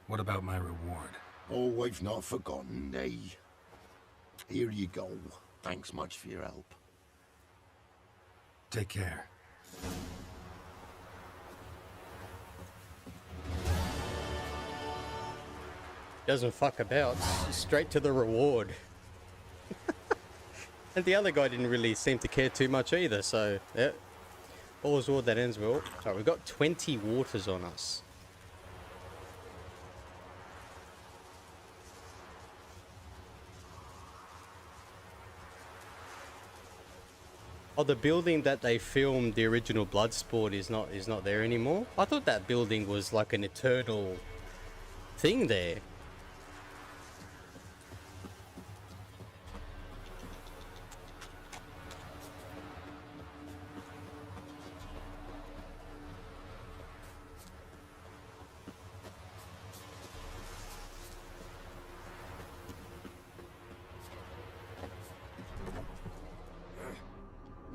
What about my reward? Oh, I've not forgotten, nay. Here you go. Thanks much for your help. Take care. Doesn't fuck about. Straight to the reward. And the other guy didn't really seem to care too much either, so yeah. All's well that ends well. Alright, we've got 20 waters on us. Oh, the building that they filmed the original Bloodsport is not there anymore. I thought that building was like an eternal thing there.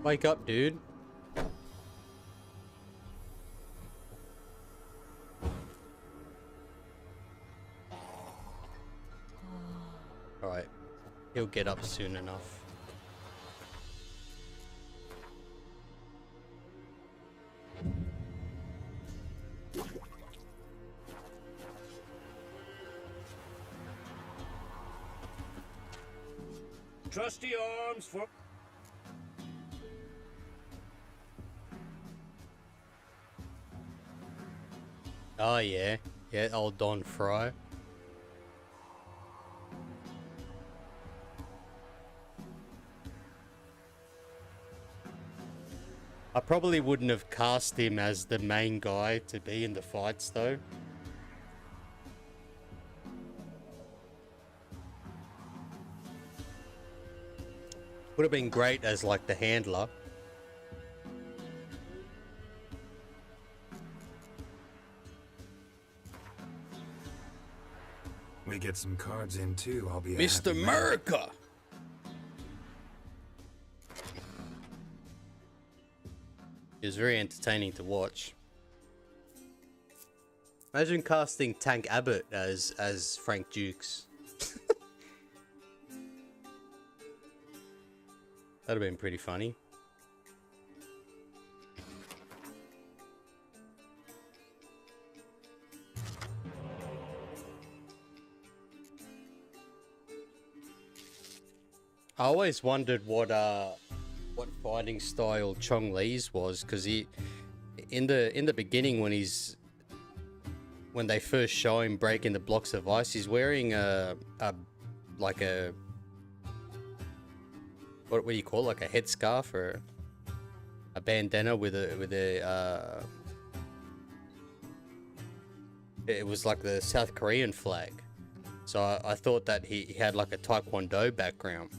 Wake up, dude. Alright. He'll get up soon enough. Trusty arms for... Oh yeah. Yeah, old Don Fry. I probably wouldn't have cast him as the main guy to be in the fights though. Would have been great as like the handler. We get some cards in too, I'll be a Mr. happy man. America! It was very entertaining to watch. Imagine casting Tank Abbott as Frank Dukes. That'd have been pretty funny. I always wondered what fighting style Chong Li's was, because he in the beginning when they first show him breaking the blocks of ice, he's wearing a what do you call it? Like a headscarf or a bandana with a it was like the South Korean flag. So I thought that he had like a Taekwondo background.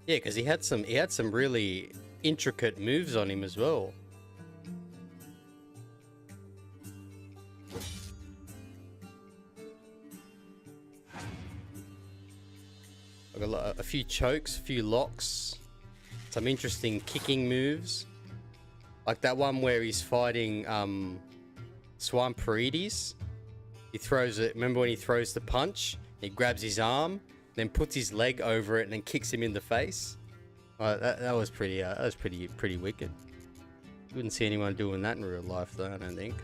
Yeah, because he had some really intricate moves on him as well. Like a few chokes, a few locks, some interesting kicking moves, like that one where he's fighting Swan Paredes. He throws it. Remember when he throws the punch? He grabs his arm, then puts his leg over it, and then kicks him in the face. That was pretty wicked. You wouldn't see anyone doing that in real life, though. I don't think.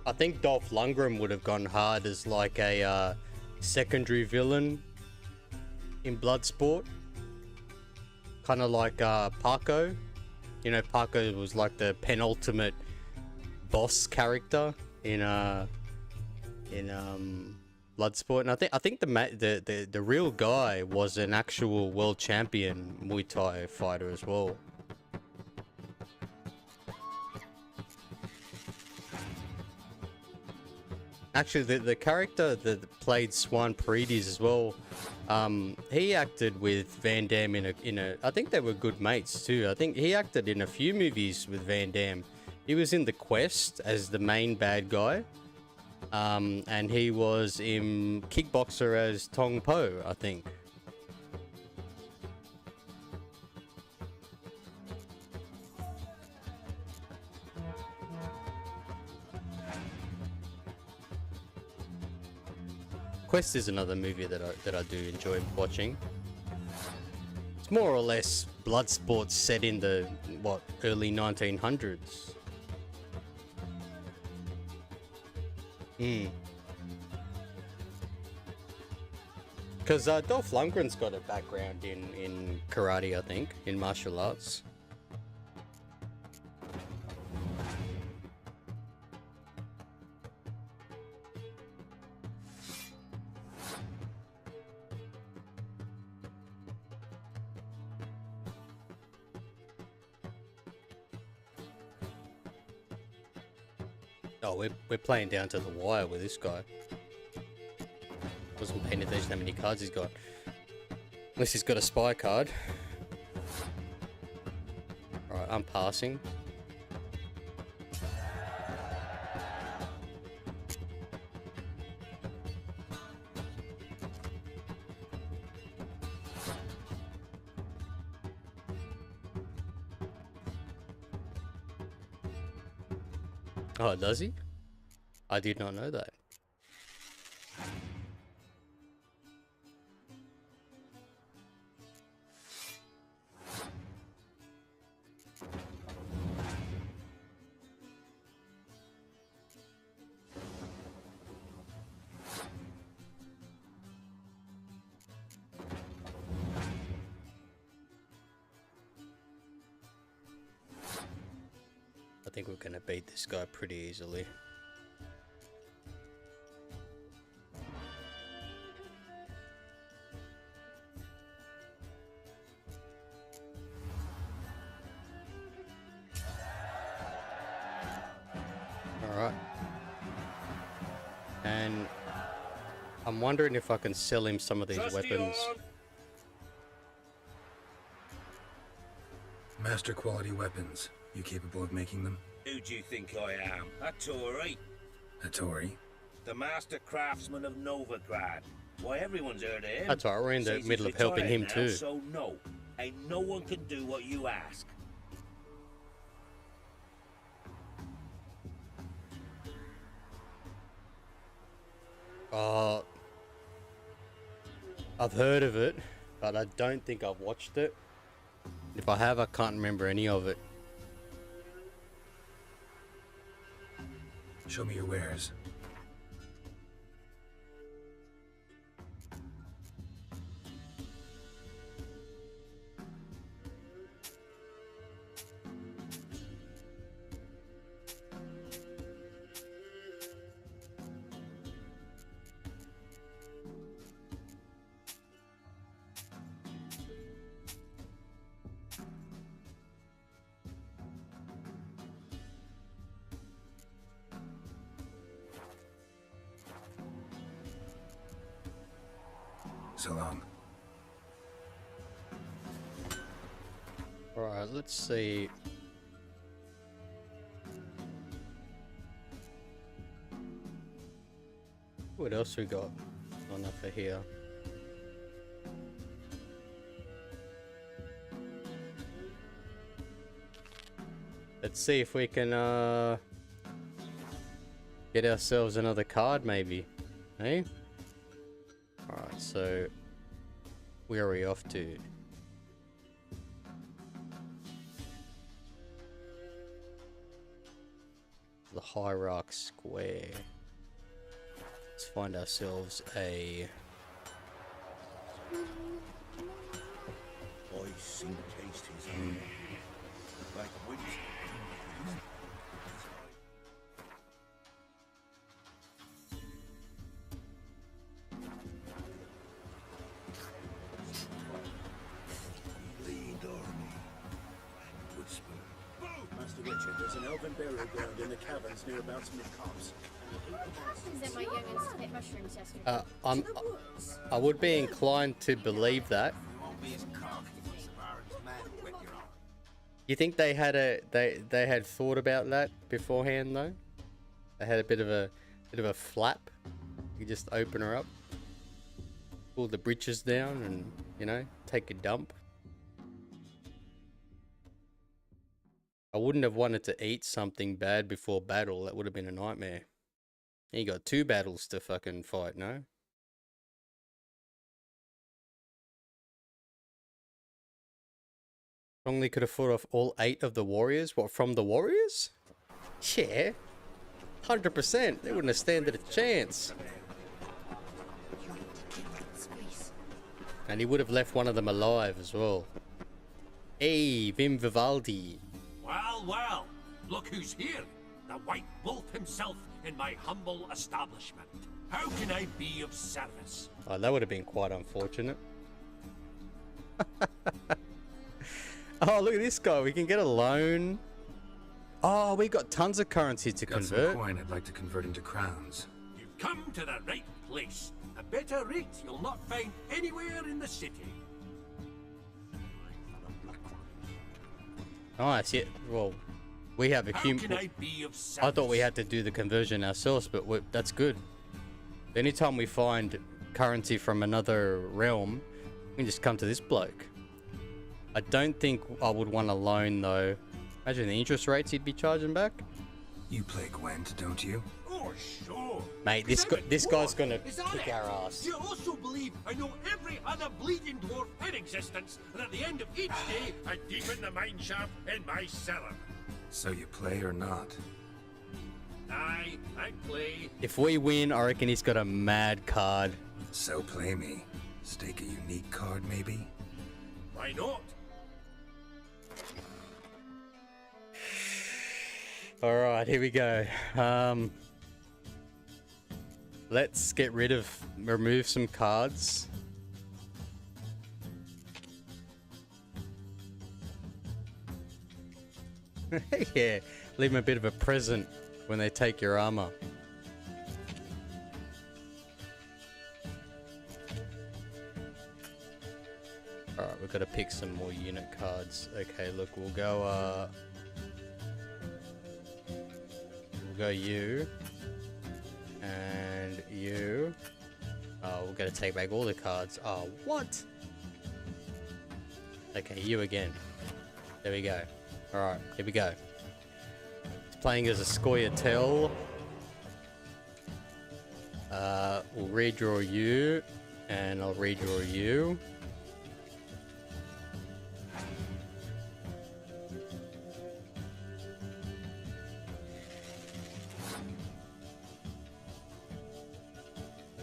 I think Dolph Lundgren would have gone hard as like a secondary villain in Bloodsport. Kind of like Paco. You know, Paco was like the penultimate boss character in Bloodsport. And I think the real guy was an actual world champion Muay Thai fighter as well. Actually, the character that played Swan Paredes as well, he acted with Van Damme in a. I think they were good mates too. I think he acted in a few movies with Van Damme. He was in The Quest as the main bad guy, and he was in Kickboxer as Tong Po, I think. Quest is another movie that I do enjoy watching. It's more or less Bloodsport set in the early 1900s. Because Dolph Lundgren's got a background in karate, I think, in martial arts. Oh, we're playing down to the wire with this guy. Wasn't paying attention how many cards he's got. Unless he's got a spy card. Alright, I'm passing. Oh, does he? I did not know that. I think we're gonna beat this guy pretty easily. Alright. And I'm wondering if I can sell him some of these weapons. Master quality weapons. You capable of making them? Who do you think I am? A Tory? A Tory? The master craftsman of Novigrad. Why, everyone's heard of him. That's all right, we're in the Says he's middle of helping retired him now, too. So no, ain't no one can do what you ask. I've heard of it, but I don't think I've watched it. If I have, I can't remember any of it. Show me your wares. So long. Alright, let's see. What else we got on offer here? Let's see if we can get ourselves another card maybe. Hey? Alright, so where are we off to? The Hierarch Square. Let's find ourselves a... I seen taste his own. Like wheat. Master Richard, there's an elven burial ground in the caverns near about mid-copse. Sent my youngins to hit mushrooms yesterday. I would be inclined to believe that. You think they had they had thought about that beforehand though? They had a bit of a flap. You just open her up, pull the britches down, and you know, take a dump. I wouldn't have wanted to eat something bad before battle. That would have been a nightmare. You got 2 battles to fucking fight, no? Strongly could have fought off all 8 of the warriors. What, from the warriors? Yeah. 100%. They wouldn't have standed a chance. And he would have left one of them alive as well. Hey, Vim Vivaldi. Well, well, look who's here. The White Wolf himself in my humble establishment. How can I be of service? Oh, that would have been quite unfortunate. Oh, look at this guy. We can get a loan. Oh, we got tons of currency to convert. Some coin I'd like to convert into crowns. You've come to the right place. A better rate you'll not find anywhere in the city. Nice, yeah. Well, we have a How can I be of service? I thought we had to do the conversion ourselves, but that's good. Anytime we find currency from another realm, we can just come to this bloke. I don't think I would want a loan though. Imagine the interest rates he'd be charging back. You play Gwent, don't you? Oh, sure. Mate, this guy's gonna kick our ass. Do you also believe I know every other bleeding dwarf in existence, and at the end of each day, I deepen the mine shaft in my cellar? So you play or not? Aye, I play. If we win, I reckon he's got a mad card. So play me. Stake a unique card, maybe? Why not? Alright, here we go. Let's remove some cards. Yeah, leave them a bit of a present when they take your armor. Alright, we've got to pick some more unit cards. Okay, look, we'll go you and you. Oh, Oh, we're gonna take back all the cards. Oh, what? Okay, you again. There we go. Alright, here we go. It's playing as a Scoia'tael. We'll redraw you, and I'll redraw you.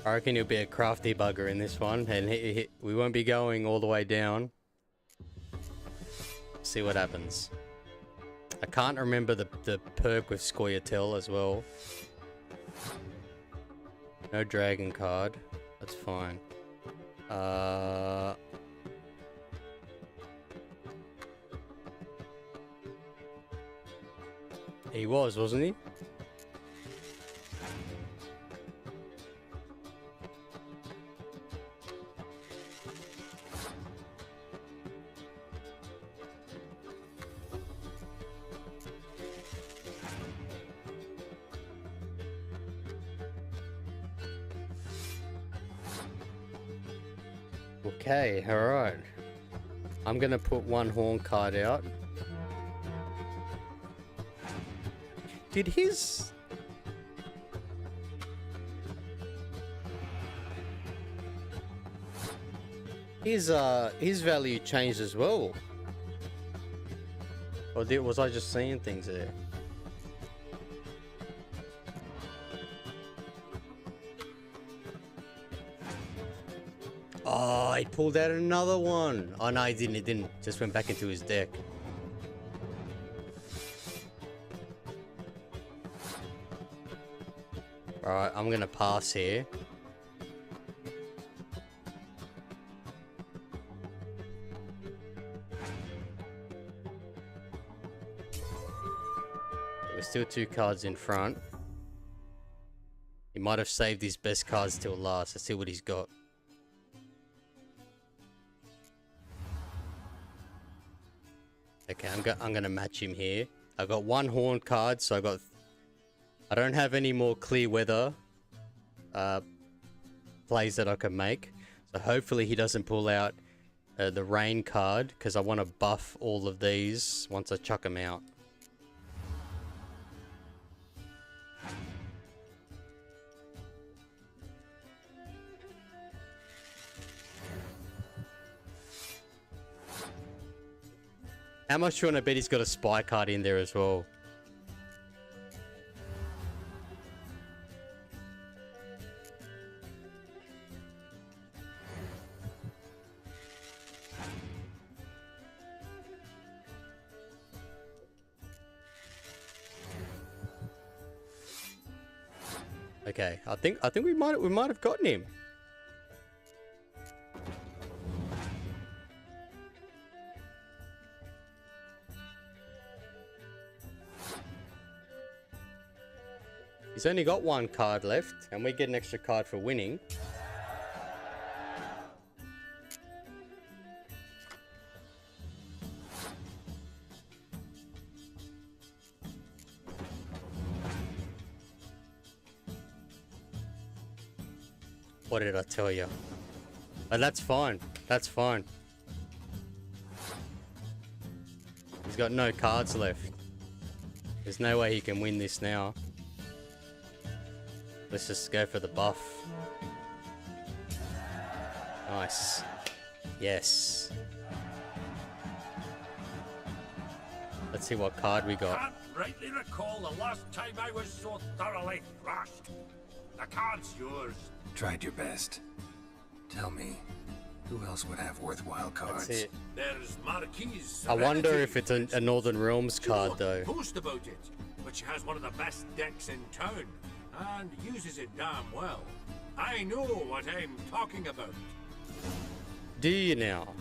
I reckon he'll be a crafty bugger in this one, and we won't be going all the way down. See what happens. I can't remember the perk with Scoia'tael as well. No dragon card. That's fine. He was, wasn't he? Okay, alright. I'm gonna put one horn card out. Did his... His value changed as well? Or was I just seeing things there? Oh, he pulled out another one. Oh no, he didn't. He didn't. Just went back into his deck. Alright, I'm gonna pass here. We're still 2 cards in front. He might have saved his best cards till last. Let's see what he's got. Okay, I'm gonna match him here. I got 1 horn card, so I don't have any more clear weather plays that I can make. So hopefully he doesn't pull out the rain card, because I want to buff all of these once I chuck them out. How much do you want to bet he's got a spy card in there as well? Okay, I think we might have gotten him. He's only got 1 card left, and we get an extra card for winning. What did I tell you? But that's fine. That's fine. He's got no cards left. There's no way he can win this now. Let's just go for the buff. Nice. Yes. Let's see what card we got. Can't rightly recall the last time I was so thoroughly thrashed. The card's yours. Tried your best. Tell me, who else would have worthwhile cards? That's it. There's Marquise. I wonder if it's a Northern Realms card though. Post about it, but she has one of the best decks in town and uses it damn well. I know what I'm talking about. Do you now?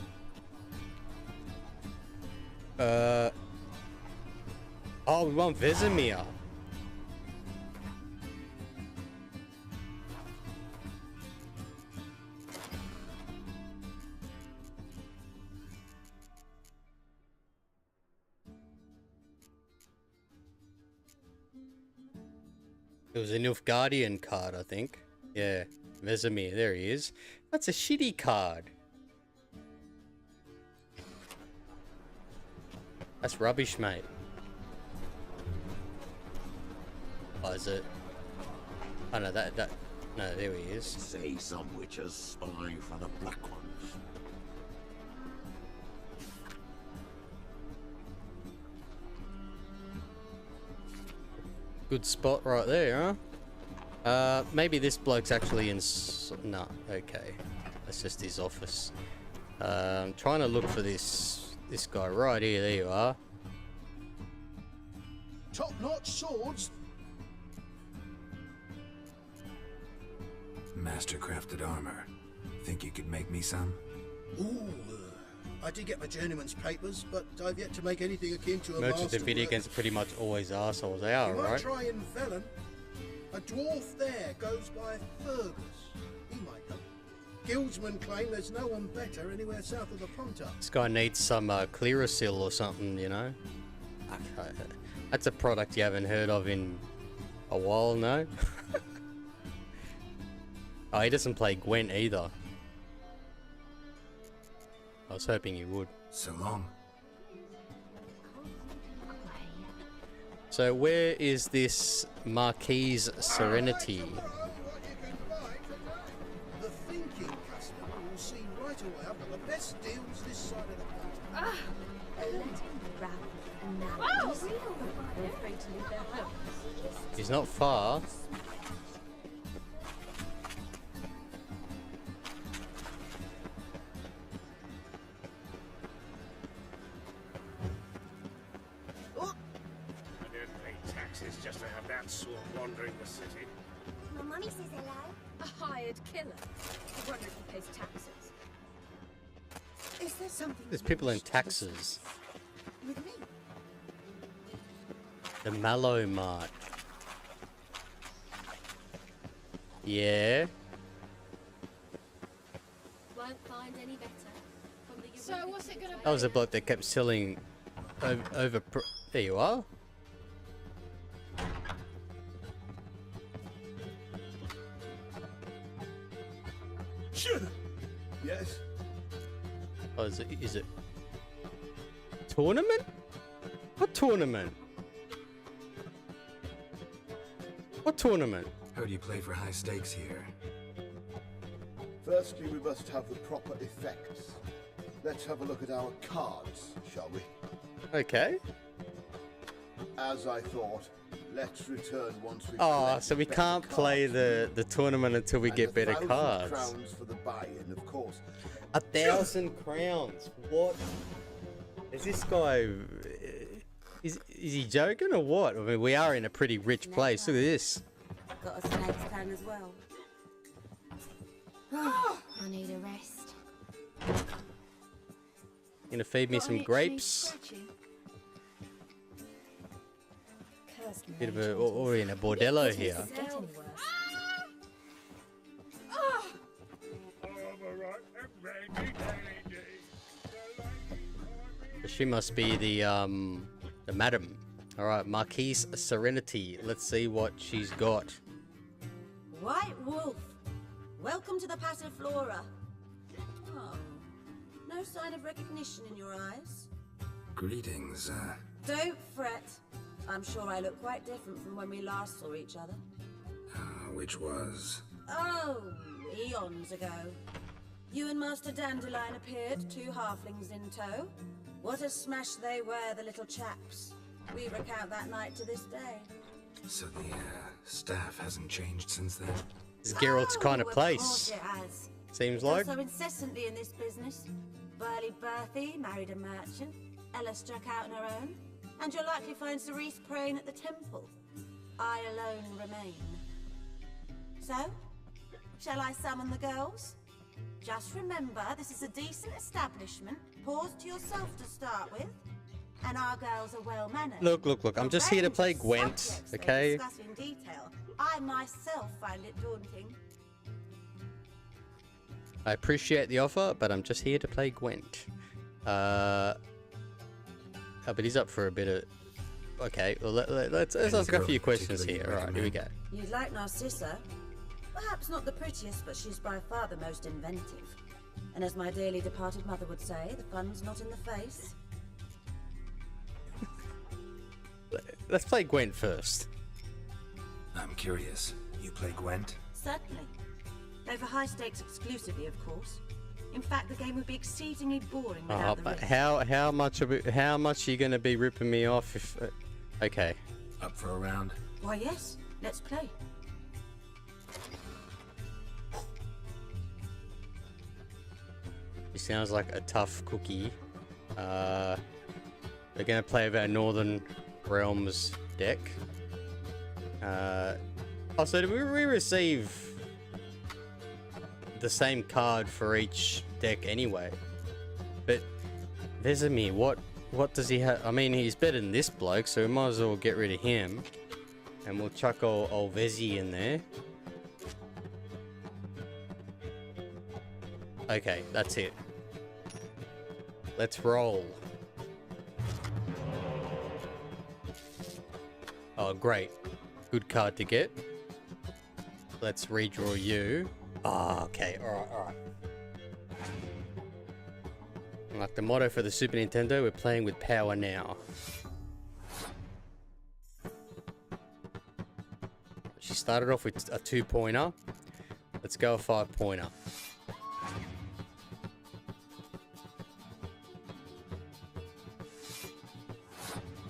Oh, we want Vesemir. It was a Nilfgaardian card, I think. Yeah. Vesemir, there he is. That's a shitty card. That's rubbish, mate. Oh, is it? Oh no, that no, there he is. Say some witches spy for the Black Ones. Good spot right there, huh? Maybe this bloke's actually in... No, okay. That's just his office. I'm trying to look for this guy right here. There you are. Top-notch swords. Master-crafted armor. Think you could make me some? Ooh, I did get my journeyman's papers, but I've yet to make anything akin to a Merchants in video masterwork. games are pretty much always assholes. They are, You might right? try in Velen. A dwarf there goes by Fergus. He might help. Guildsmen claim there's no one better anywhere south of the Pontar. This guy needs some Clearasil or something, you know? Okay. That's a product you haven't heard of in a while, no? Oh, he doesn't play Gwent either. I was hoping he would. So long. So where is this Marquise Serenity? The thinking customer will see right away I've got the best deals this side of the Pontar. He's not far. Just to have that sort wandering the city. My mummy says hello. A hired killer. I wonder if he pays taxes. Is there something? There's people in taxes. With me? The Mallow Mart. Yeah. Won't find any better. From the So what's it gonna be? That was a bloke that kept selling over. There you are. Yes. Oh, is it tournament? What tournament? What tournament? Heard you play for high stakes here. Firstly, we must have the proper effects. Let's have a look at our cards, shall we? Okay. As I thought, let's return once we. Oh, so we can't play the tournament until we get better cards. Crowns for the buy-in, of course. 1,000 crowns. What? Is this guy? Is he joking or what? I mean, we are in a pretty rich place. Look at this. Got a snake's tongue as well. I need a rest. Gonna feed me some grapes. Bit of a, or in a bordello here. She must be the madam. All right, Marquise Serenity. Let's see what she's got. White Wolf, welcome to the Passiflora. Oh, no sign of recognition in your eyes. Greetings, Don't fret. I'm sure I look quite different from when we last saw each other. which was? Oh, eons ago. You and Master Dandelion appeared, 2 halflings in tow. What a smash they were, the little chaps. We recount that night to this day. So the staff hasn't changed since then? It's Geralt's kind of place. Of course it has. Seems It's like. also incessantly in this business. Burly Berthy married a merchant. Ella struck out on her own. And you'll likely find Cerise praying at the temple. I alone remain. So, shall I summon the girls? Just remember, this is a decent establishment. Pause to yourself to start with. And our girls are well mannered. Look. I'm just here to play Gwent, okay? Discuss in detail. I myself find it daunting. I appreciate the offer, but I'm just here to play Gwent. Oh, but he's up for a bit of... Okay, well, let's ask a few questions here. Alright, here we go. You'd like Narcissa? Perhaps not the prettiest, but she's by far the most inventive. And as my dearly departed mother would say, the fun's not in the face. Let's play Gwent first. I'm curious. You play Gwent? Certainly. Though for high stakes exclusively, of course. In fact, the game would be exceedingly boring without the But risk. how much are you gonna be ripping me off if? Okay. Up for a round? Why, yes. Let's play. He sounds like a tough cookie. We're gonna play with our Northern Realms deck. Also, did we receive the same card for each deck anyway? But Vesemir, what does he have? I mean, he's better than this bloke, so we might as well get rid of him. And we'll chuck old Vezi in there. Okay, that's it. Let's roll. Oh, great. Good card to get. Let's redraw you. Ah, okay. Alright. Like the motto for the Super Nintendo, we're playing with power now. She started off with a 2-pointer. Let's go a 5-pointer.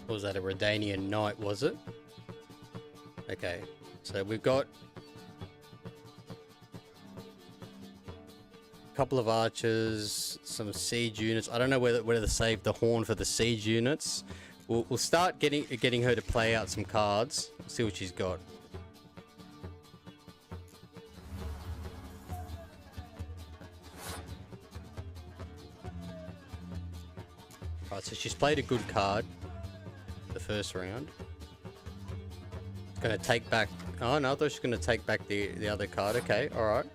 What was that, a Redanian Knight, was it? Okay, so we've got a couple of archers, some siege units. I don't know whether to save the horn for the siege units. We'll start getting her to play out some cards. See what she's got. Alright, so she's played a good card the first round. Gonna take back. Oh no, I thought she was gonna take back the other card. Okay, alright.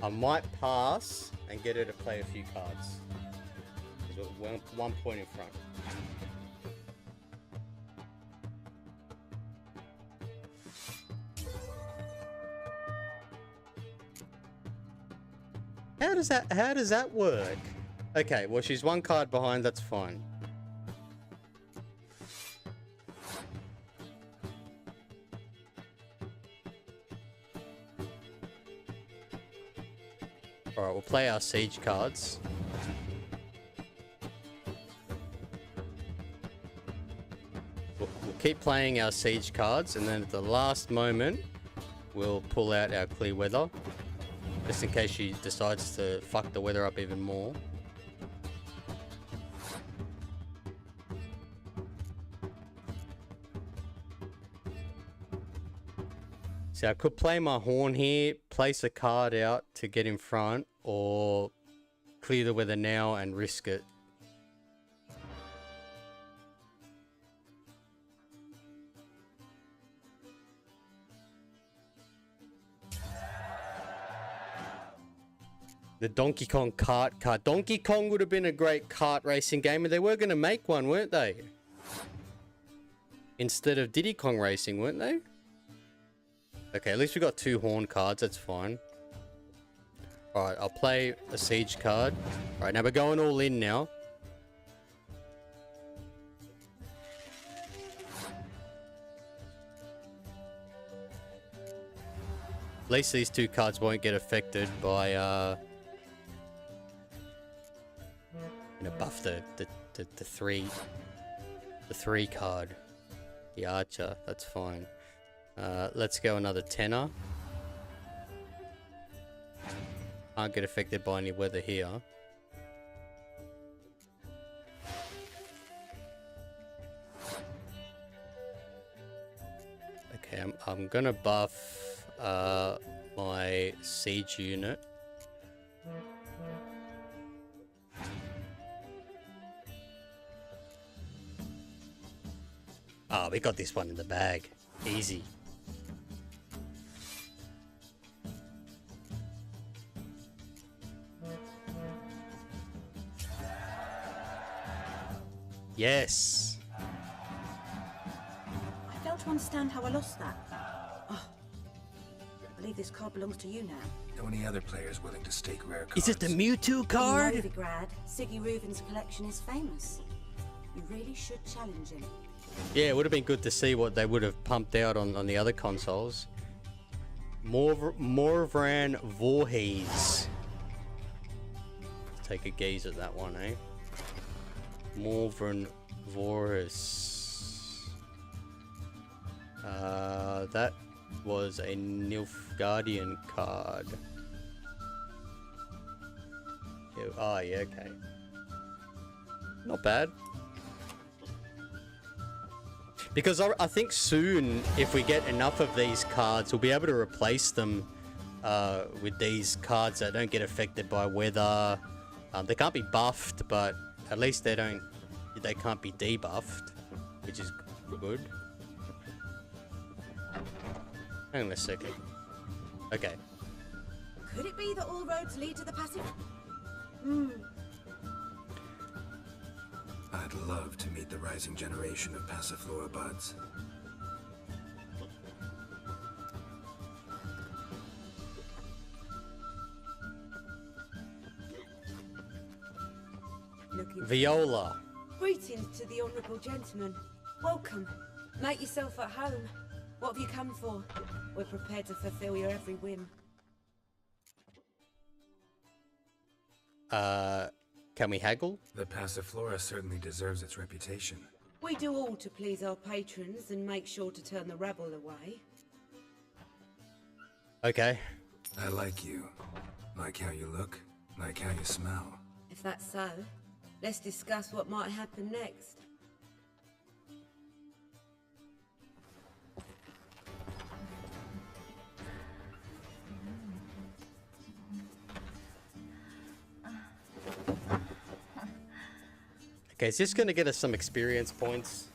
I might pass and get her to play a few cards. We're 1 point in front. How does that work? Okay, well she's 1 card behind, that's fine. Alright, we'll play our siege cards. We'll keep playing our siege cards, and then at the last moment, we'll pull out our clear weather. Just in case she decides to fuck the weather up even more. So I could play my horn here, place a card out to get in front, or clear the weather now and risk it. The Donkey Kong kart card. Donkey Kong would have been a great kart racing game, and they were going to make one, weren't they? Instead of Diddy Kong Racing, weren't they? Okay, at least we got 2 horn cards, that's fine. Alright, I'll play a siege card. Alright, now we're going all in now. At least these 2 cards won't get affected by, buff the 3 card. The archer, that's fine. Let's go another 10er. Can't get affected by any weather here. Okay, I'm gonna buff my siege unit. Oh, we got this one in the bag. Easy. Yes. to understand how I lost that. Oh, I believe this card belongs to you now. Know any other players willing to stake rare cards? Is it the Mewtwo card? In Novigrad, Siggy Reuven's collection is famous. You really should challenge him. Yeah, it would have been good to see what they would have pumped out on the other consoles. Morvran Voorhees. Let's take a gaze at that one, eh? Morvran Voorhees. That was a Nilfgaardian card. Oh, yeah, okay. Not bad. Because I think soon, if we get enough of these cards, we'll be able to replace them with these cards that don't get affected by weather. They can't be buffed, but at least they can't be debuffed, which is good. Hang on a second. Okay. Could it be that all roads lead to the passive? I'd love to meet the rising generation of Passiflora buds. Viola. Greetings to the honourable gentleman. Welcome. Make yourself at home. What have you come for? We're prepared to fulfill your every whim. Can we haggle? The Passiflora certainly deserves its reputation. We do all to please our patrons and make sure to turn the rabble away. Okay. I like you. Like how you look. Like how you smell. If that's so, let's discuss what might happen next. Okay, is this going to get us some experience points?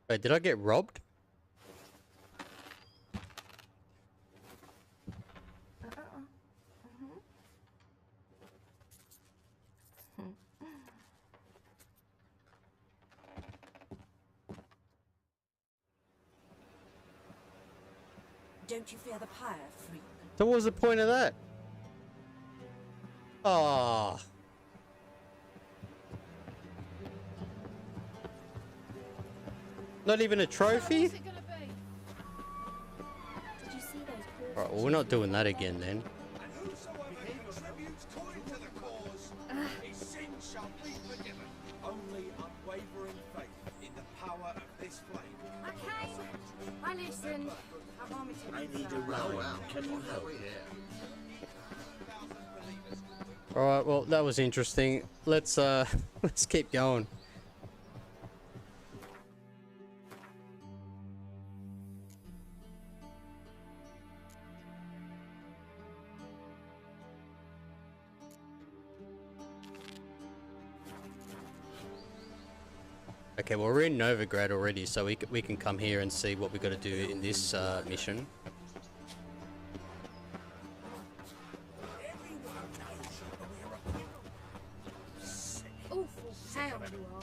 Wait, did I get robbed? Don't you fear the pyre, freak? So what was the point of that? Ah. Not even a trophy? Alright, well, we're not doing that again then. Okay, I listened. I need a row. Can you help? Alright, well, that was interesting. Let's let's keep going. Okay, well, we're in Novigrad already, so we can come here and see what we got to do in this mission. Awful sound you are.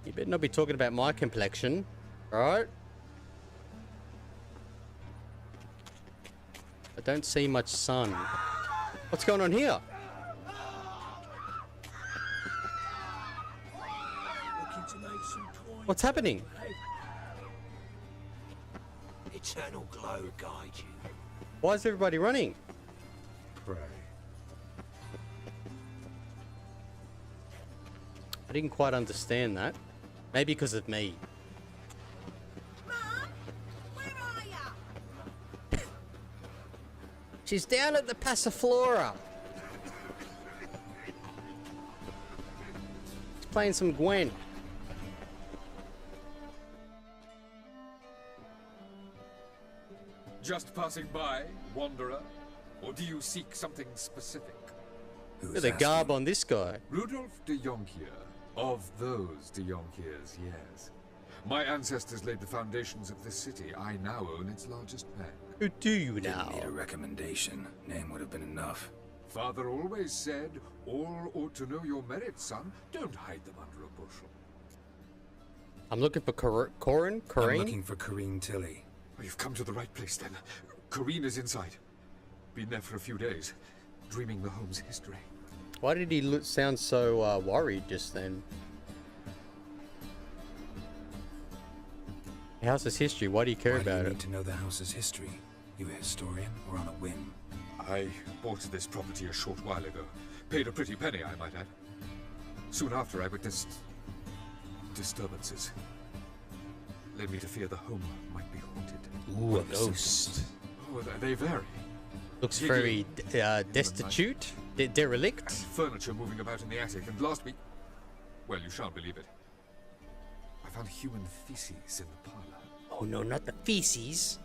You better not be talking about my complexion, alright? I don't see much sun. What's going on here? What's happening? eternal glow guide you. Why is everybody running? Pray. I didn't quite understand that. Maybe because of me. Mom, where are ya? She's down at the Passiflora. She's playing some Gwen. Just passing by, wanderer? Or do you seek something specific? Look at the garb on this guy. Rudolf de Jonkier. Of those de Jonkiers, yes. My ancestors laid the foundations of this city. I now own its largest bank. Who do you now? Didn't need a recommendation. Name would have been enough. Father always said, all ought to know your merits, son. Don't hide them under a bushel. I'm looking for Corinne? I'm looking for Corrine Tilly. Oh, you've come to the right place, then. Corrine is inside. Been there for a few days, dreaming the home's history. Why did he sound so worried just then? House's history, why do you care about it? Why do you need to know the house's history? You a historian or on a whim? I bought this property a short while ago. Paid a pretty penny, I might add. Soon after, I witnessed disturbances. Led me to fear the home might be haunted. Ooh, a ghost. Oh, they vary. Looks very destitute, derelict. Furniture moving about in the attic, and last week... Well, you shan't believe it. I found human feces in the parlor. Oh no, not the feces.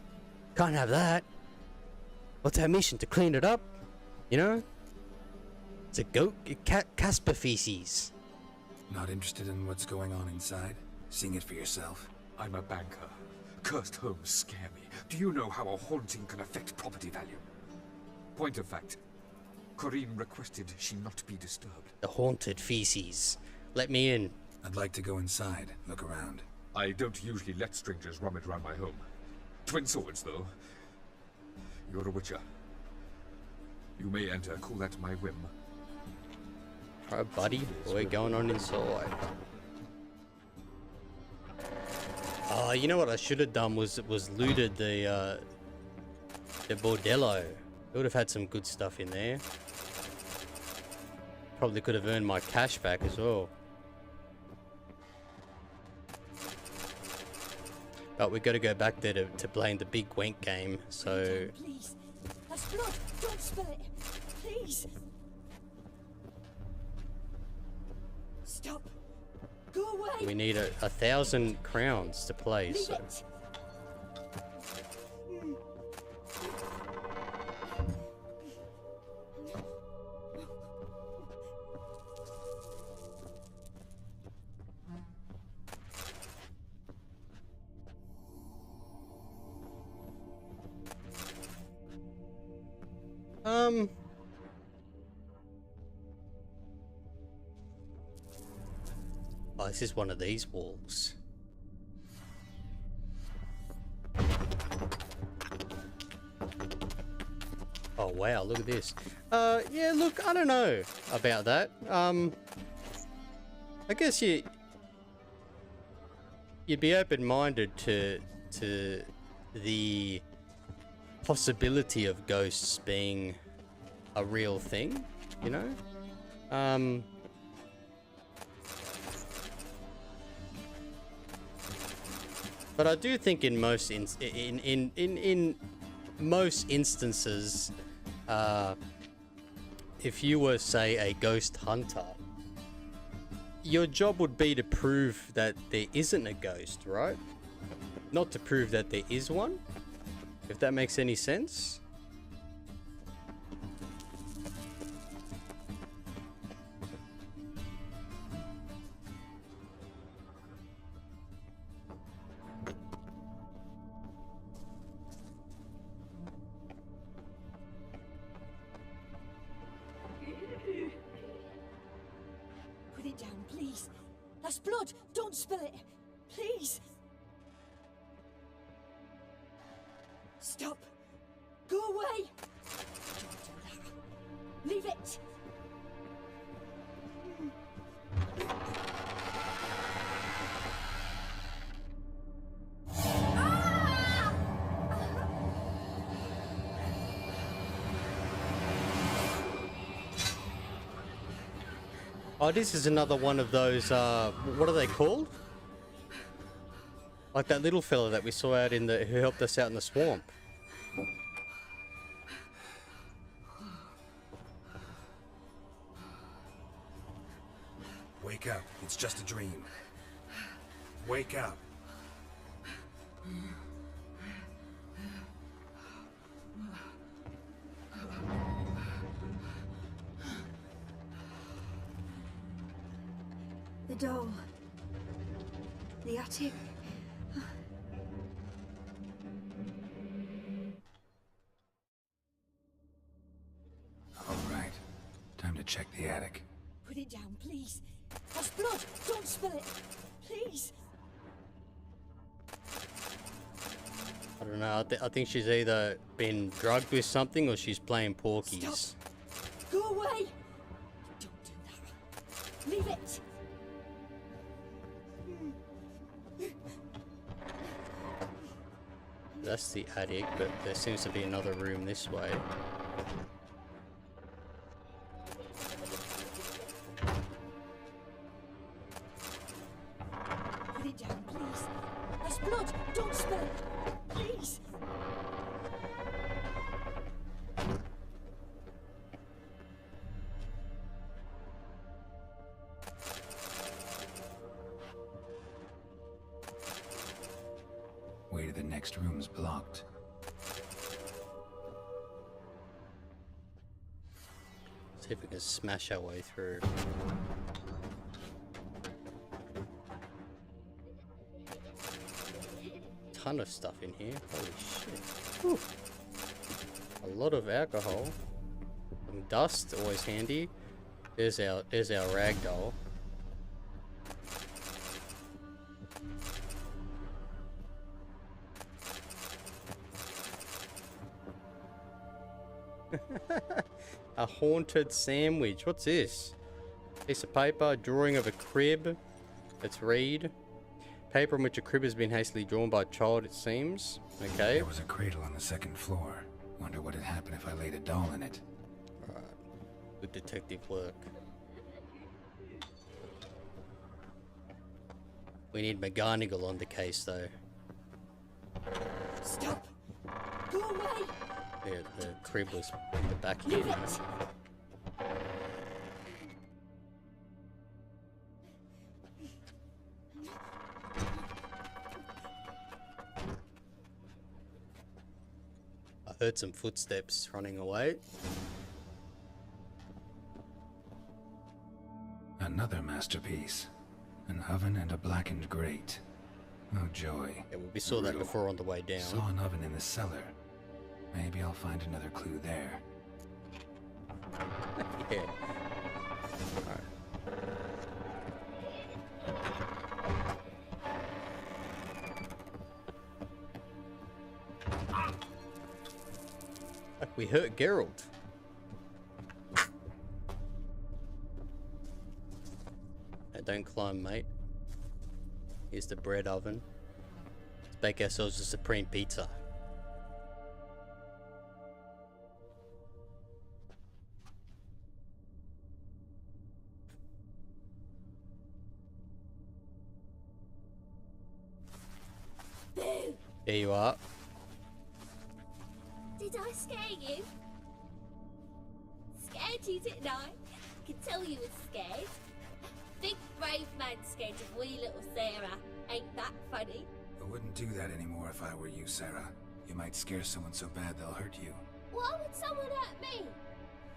Can't have that. What's our mission? To clean it up? You know? It's a goat, Casper feces. Not interested in what's going on inside? Seeing it for yourself? I'm a banker. Cursed homes scare me. Do you know how a haunting can affect property value? Point of fact, Corrine requested she not be disturbed. The haunted feces. Let me in. I'd like to go inside, look around. I don't usually let strangers rummage around my home. Twin swords, though. You're a witcher. You may enter, call that my whim. Alright, buddy. We're going on inside. You know what I should have done was looted the bordello. It would have had some good stuff in there. Probably could have earned my cash back as well. But we got to go back there to playing the big wank game. So. Please, that's blood. Don't spill it. Please. Stop. Go away. We need 1,000 crowns to play. Leave So. it. Oh, this is one of these walls. Oh wow, look at this. Yeah, look, I don't know about that. I guess you'd be open-minded to the possibility of ghosts being a real thing, you know? But I do think in most most instances, if you were, say, a ghost hunter, your job would be to prove that there isn't a ghost, right? Not to prove that there is one, if that makes any sense. Put it down, please. That's blood. Don't spill it. Please. Stop. Go away. Don't do that. Leave it. Ah! Oh, this is another one of those, what are they called? Like that little fella that we saw out in the, who helped us out in the swamp. Wake up. It's just a dream. Wake up. The doll. The attic. All right. Time to check the attic. Put it down, please. There's blood. Don't spill it. Please. I don't know. I think she's either been drugged with something or she's playing porkies. Stop. Go away. Don't do that. Leave it. That's the attic, but there seems to be another room this way. Put it down, please. There's blood. Don't spill it. Please. Way to the next room's blocked. See if we can smash our way through. Ton of stuff in here. Holy shit. Whew. A lot of alcohol. And dust, always handy. There's our ragdoll. A haunted sandwich. What's this? Piece of paper, drawing of a crib. Let's read. Paper on which a crib has been hastily drawn by a child, it seems. Okay. There was a cradle on the second floor. Wonder what would happen if I laid a doll in it. Alright. Good detective work. We need McGarnagle on the case, though. Stop. Go away. Yeah, the crib was in the back here. Leave it. I heard some footsteps running away. Another masterpiece. An oven and a blackened grate. Oh joy. Yeah, well, we saw that before on the way down. Saw an oven in the cellar. Maybe I'll find another clue there. Yeah. Alright. We hurt Geralt. Hey, don't climb, mate. Here's the bread oven. Let's bake ourselves a supreme pizza. There you are. Did I scare you? Scared you, didn't I? I could tell you were scared. Big brave man scared of wee little Sarah. Ain't that funny? I wouldn't do that anymore if I were you, Sarah. You might scare someone so bad they'll hurt you. Why would someone hurt me?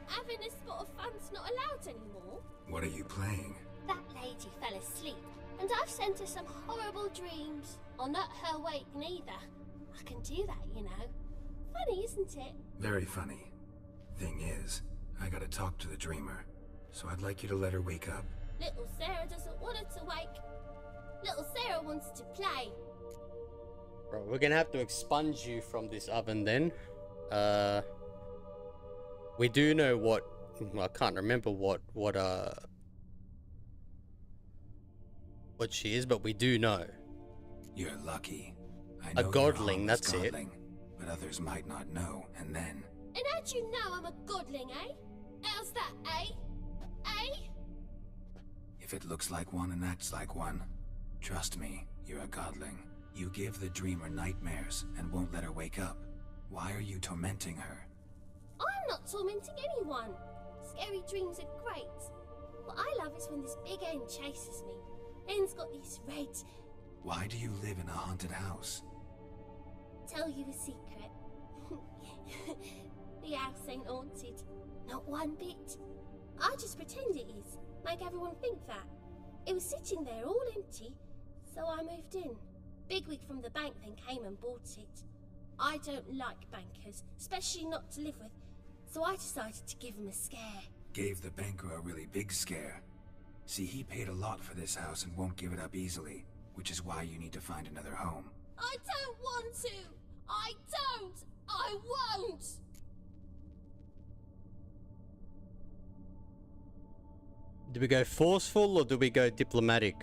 Having a spot of fun's not allowed anymore. What are you playing? That lady fell asleep, and I've sent her some horrible dreams. Or not her wake neither. I can do that, you know. Funny, isn't it? Very funny. Thing is, I gotta talk to the dreamer. So I'd like you to let her wake up. Little Sarah doesn't want her to wake. Little Sarah wants to play. Right, we're gonna have to expunge you from this oven then. We do know what, well, I can't remember what she is, but we do know. You're lucky. I A know godling, you're that's it. godling, but others might not know, and then... And how'd you know I'm a godling, eh? How's that, eh? Eh? If it looks like one and acts like one, trust me, you're a godling. You give the dreamer nightmares and won't let her wake up. Why are you tormenting her? I'm not tormenting anyone. Scary dreams are great. What I love is when this big end chases me. End's got these red... Why do you live in a haunted house? Tell you a secret. The house ain't haunted. Not one bit. I just pretend it is. Make everyone think that. It was sitting there all empty, so I moved in. Bigwig from the bank then came and bought it. I don't like bankers, especially not to live with, so I decided to give him a scare. Gave the banker a really big scare. See, he paid a lot for this house and won't give it up easily, which is why you need to find another home. I don't want to! I don't! I won't! Do we go forceful or do we go diplomatic?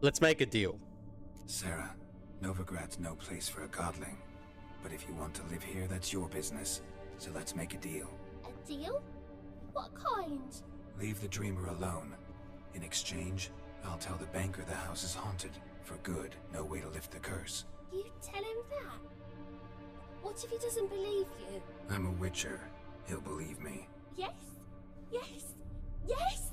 Let's make a deal. Sarah, Novigrad's no place for a godling. But if you want to live here, that's your business. So let's make a deal. A deal? What kind? Leave the dreamer alone. In exchange, I'll tell the banker the house is haunted. For good, no way to lift the curse. You tell him that? What if he doesn't believe you? I'm a witcher. He'll believe me. Yes? Yes? Yes?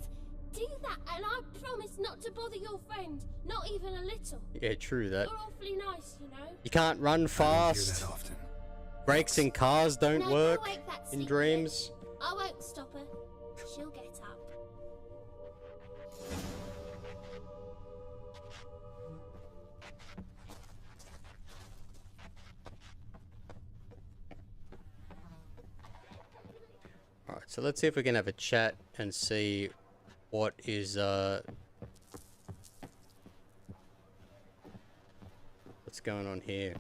Do that and I promise not to bother your friend. Not even a little. Yeah, true that. You're awfully nice, you know. You can't run fast. I don't hear that often. Brakes in cars don't No, work I'll wake that in sleep dreams. bitch. I won't stop her. She'll get up. Alright, so let's see if we can have a chat and see what is what's going on here.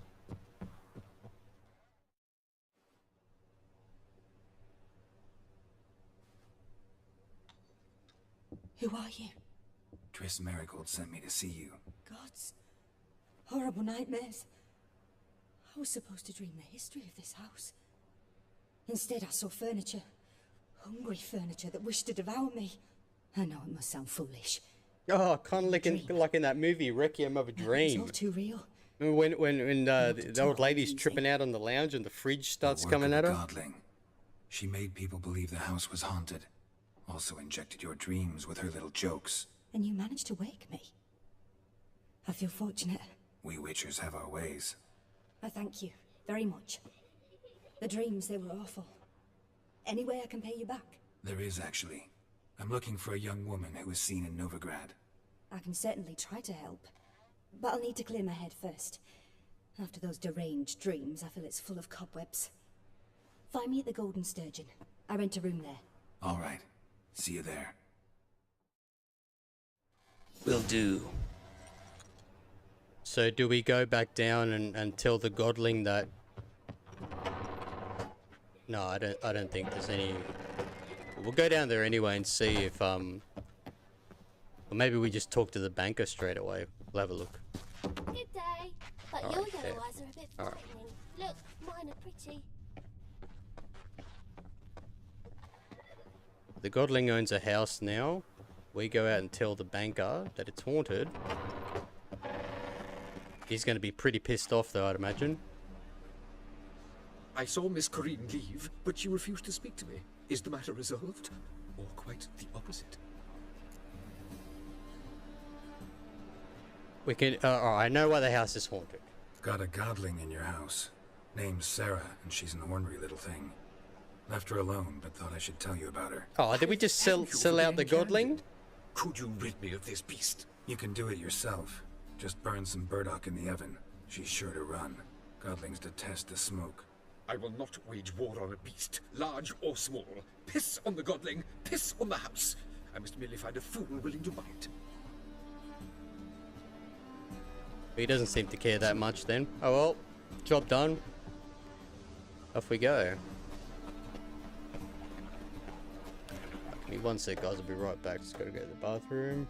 Who are you? Triss Marigold sent me to see you. Gods. Horrible nightmares. I was supposed to dream the history of this house. Instead, I saw furniture. Hungry furniture that wished to devour me. I know it must sound foolish. Oh, kind of like in that movie, Requiem of a Dream. It's all too real. When the old lady's tripping out on the lounge and the fridge starts coming at her. Godling. She made people believe the house was haunted. Also injected your dreams with her little jokes. And you managed to wake me. I feel fortunate. We witchers have our ways. I thank you very much. The dreams, they were awful. Any way I can pay you back? There is, actually. I'm looking for a young woman who was seen in Novigrad. I can certainly try to help. But I'll need to clear my head first. After those deranged dreams, I feel it's full of cobwebs. Find me at the Golden Sturgeon. I rent a room there. All right. See you there. Will do. So do we go back down and tell the godling that... No, I don't think there's any... We'll go down there anyway and see if or maybe we just talk to the banker straight away. We'll have a look. Good day. But All your right, yellow yeah. eyes are a bit All right. frightening. Look, mine are pretty. The godling owns a house now. We go out and tell the banker that it's haunted. He's going to be pretty pissed off though, I'd imagine. I saw Miss Corinne leave, but she refused to speak to me. Is the matter resolved? Or quite the opposite? We can... I know why the house is haunted. Got a godling in your house. Name's Sarah, and she's an ornery little thing. Left her alone, but thought I should tell you about her. Oh, did we just sell out the godling? Could you rid me of this beast? You can do it yourself. Just burn some burdock in the oven. She's sure to run. Godlings detest the smoke. I will not wage war on a beast, large or small. Piss on the godling, piss on the house. I must merely find a fool willing to buy it. He doesn't seem to care that much then. Oh well, job done. Off we go. Give me one sec, guys. I'll be right back. Just gotta go to the bathroom.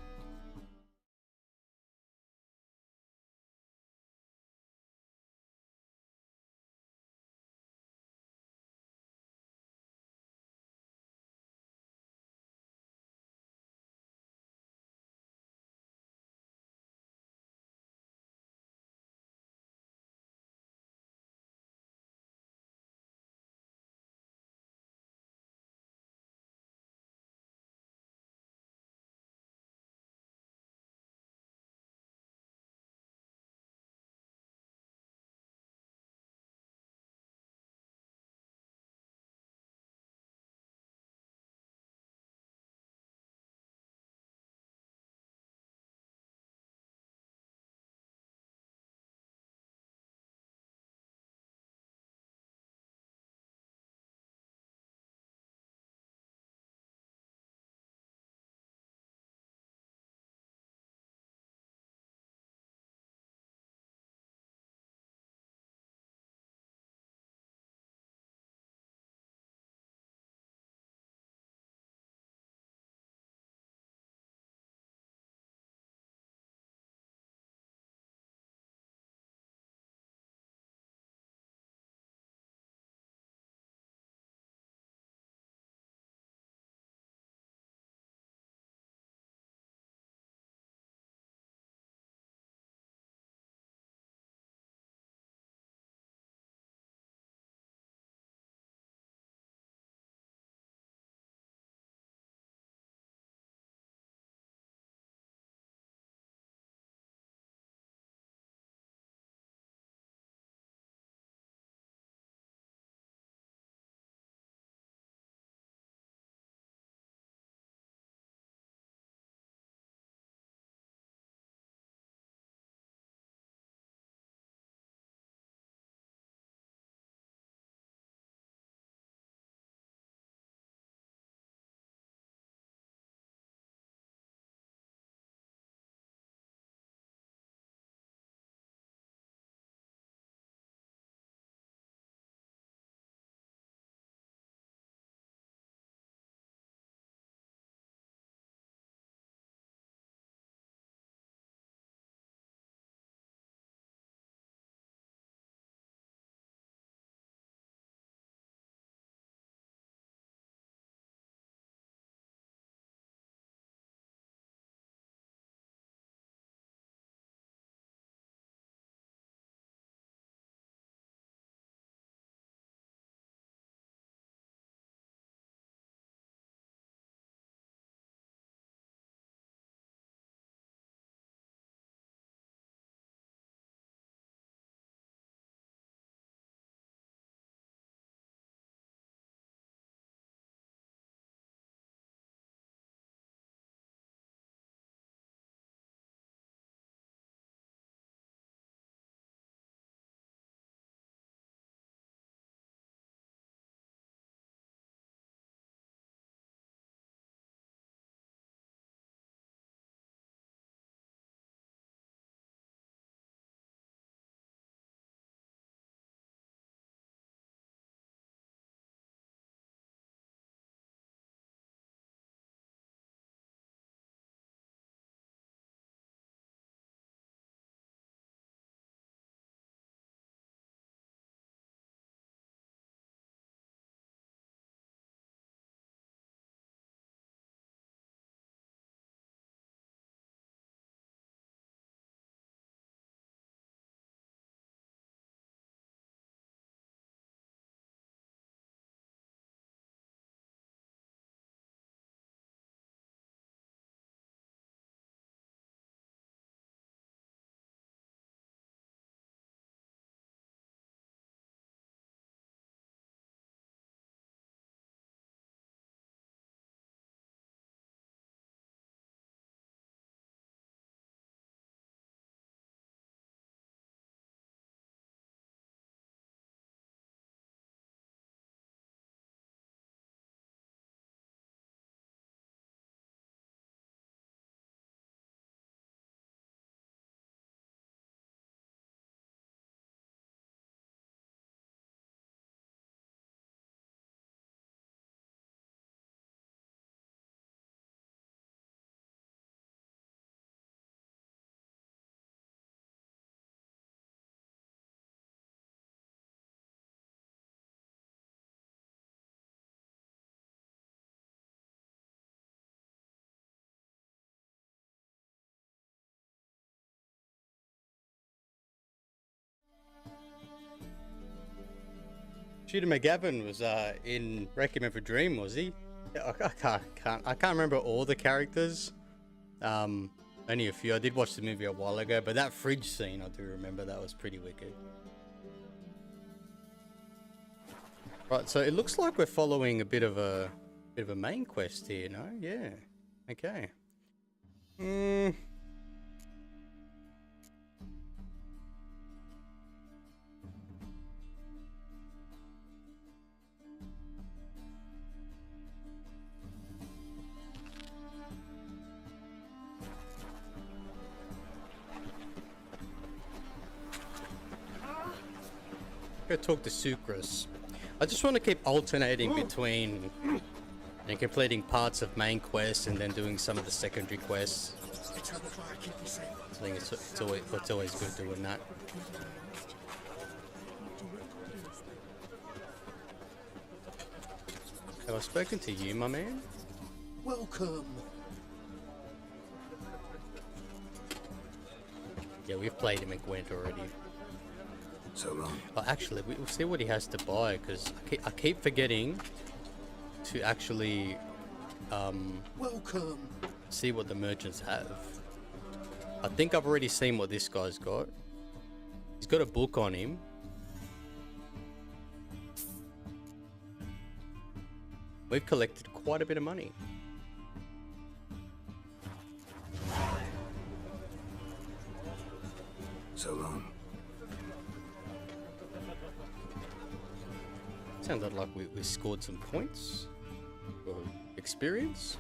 Shooter McGavin was in Requiem for a Dream, was he? I can't remember all the characters. Only a few. I did watch the movie a while ago, but that fridge scene I do remember. That was pretty wicked. Right, so it looks like we're following a bit of a main quest here, no? Yeah. Okay. Go talk to Sucrus. I just want to keep alternating between and completing parts of main quests and then doing some of the secondary quests. I think it's always good doing that. Have I spoken to you, my man? Welcome. Yeah, we've played him at Gwent already. So long. Oh, actually, we'll see what he has to buy, because I keep forgetting to actually welcome. See what the merchants have. I think I've already seen what this guy's got. He's got a book on him. We've collected quite a bit of money. So long. Sounded like we scored some points or experience.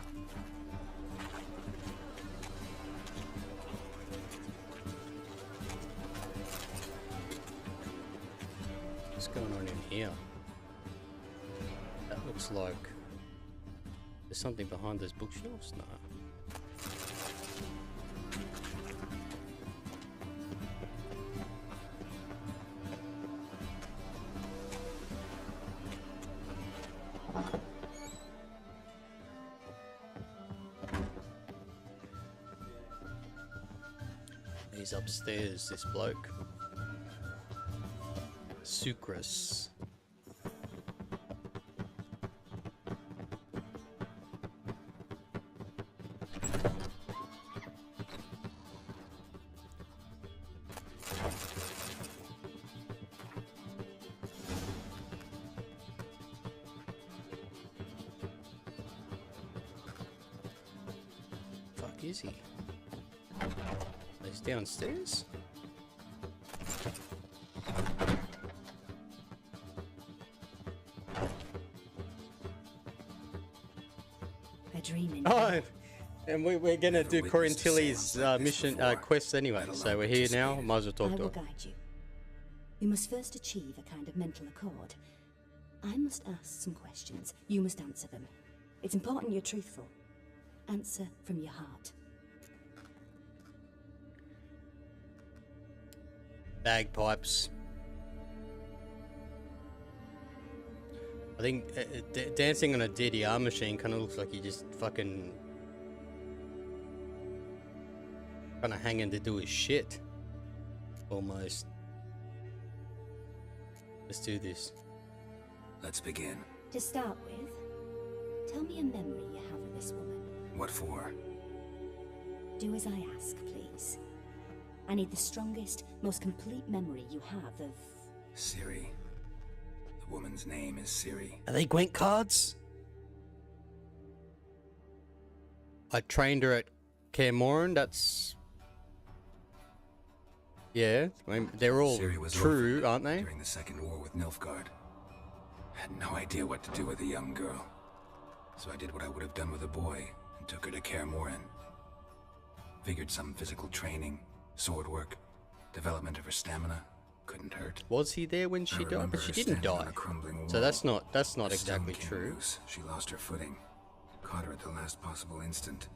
What's going on in here? That looks like there's something behind those bookshelves. No. He's upstairs, this bloke. Sucrus. Fuck is he? He's downstairs. Oh, and we're gonna do Corin Tilly's mission quest anyway. So we're here now. Might as well talk to her. I will guide you. You must first achieve a kind of mental accord. I must ask some questions. You must answer them. It's important you're truthful. Answer from your heart. Bagpipes. I think dancing on a DDR machine kind of looks like you just fucking kind of hanging to do his shit. Almost. Let's do this. Let's begin. To start with, tell me a memory you have of this woman. What for? Do as I ask, please. I need the strongest, most complete memory you have of... Ciri. The woman's name is Ciri. Are they Gwent cards? I trained her at Kaer Morhen, that's... Yeah, I mean, they're all true, aren't they? During the Second War with Nilfgaard. Had no idea what to do with a young girl. So I did what I would have done with a boy and took her to Kaer Morhen. Figured some physical training, sword work, development of her stamina couldn't hurt. Was he there when she died? But she didn't die. So that's not exactly true. Loose. She lost her footing. Caught her at the last possible instant.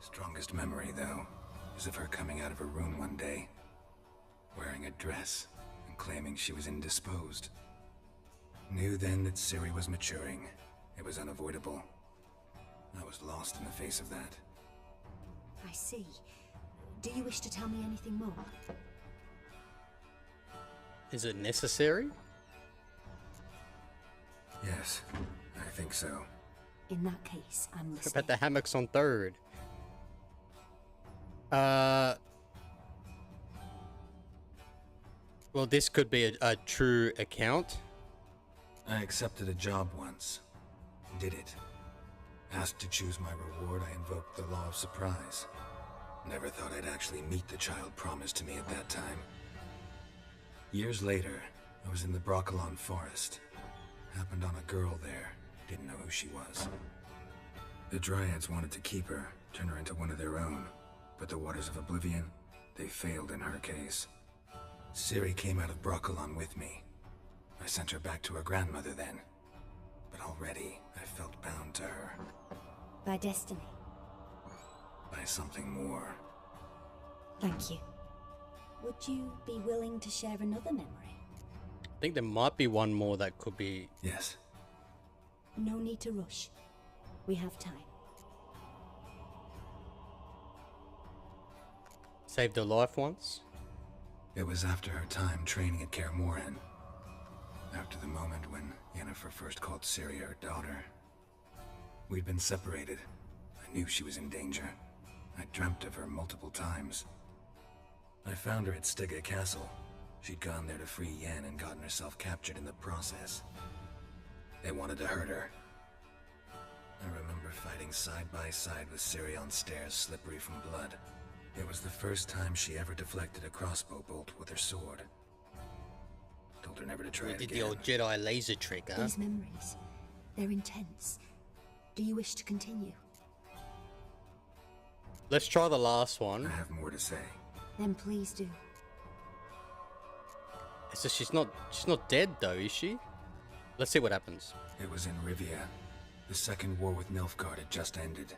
Strongest memory, though, is of her coming out of her room one day, wearing a dress and claiming she was indisposed. Knew then that Ciri was maturing. It was unavoidable. I was lost in the face of that. I see. Do you wish to tell me anything more? Is it necessary? Yes, I think so. In that case, I'm What about the hammocks on 3rd? Well, this could be a true account. I accepted a job once. Did it. Asked to choose my reward, I invoked the law of surprise. Never thought I'd actually meet the child promised to me at that time. Years later, I was in the Broccolon forest. Happened on a girl there. Didn't know who she was. The Dryads wanted to keep her, turn her into one of their own. But the Waters of Oblivion, they failed in her case. Ciri came out of Broccolon with me. I sent her back to her grandmother then. But already, I felt bound to her. By destiny. By something more. Thank you. Would you be willing to share another memory? I think there might be one more that could be... Yes. No need to rush. We have time. Saved her life once? It was after her time training at Kaer Morhen. After the moment when Yennefer first called Ciri her daughter. We'd been separated. I knew she was in danger. I dreamt of her multiple times. I found her at Stygga Castle. She'd gone there to free Yen and gotten herself captured in the process. They wanted to hurt her. I remember fighting side by side with Ciri on stairs slippery from blood. It was the first time she ever deflected a crossbow bolt with her sword. Told her never to try it Did again. the old Jedi laser trick, huh? These memories, they're intense. Do you wish to continue? Let's try the last one. I have more to say. Then please do. So she's not dead though, is she? Let's see what happens. It was in Rivia. The second war with Nilfgaard had just ended.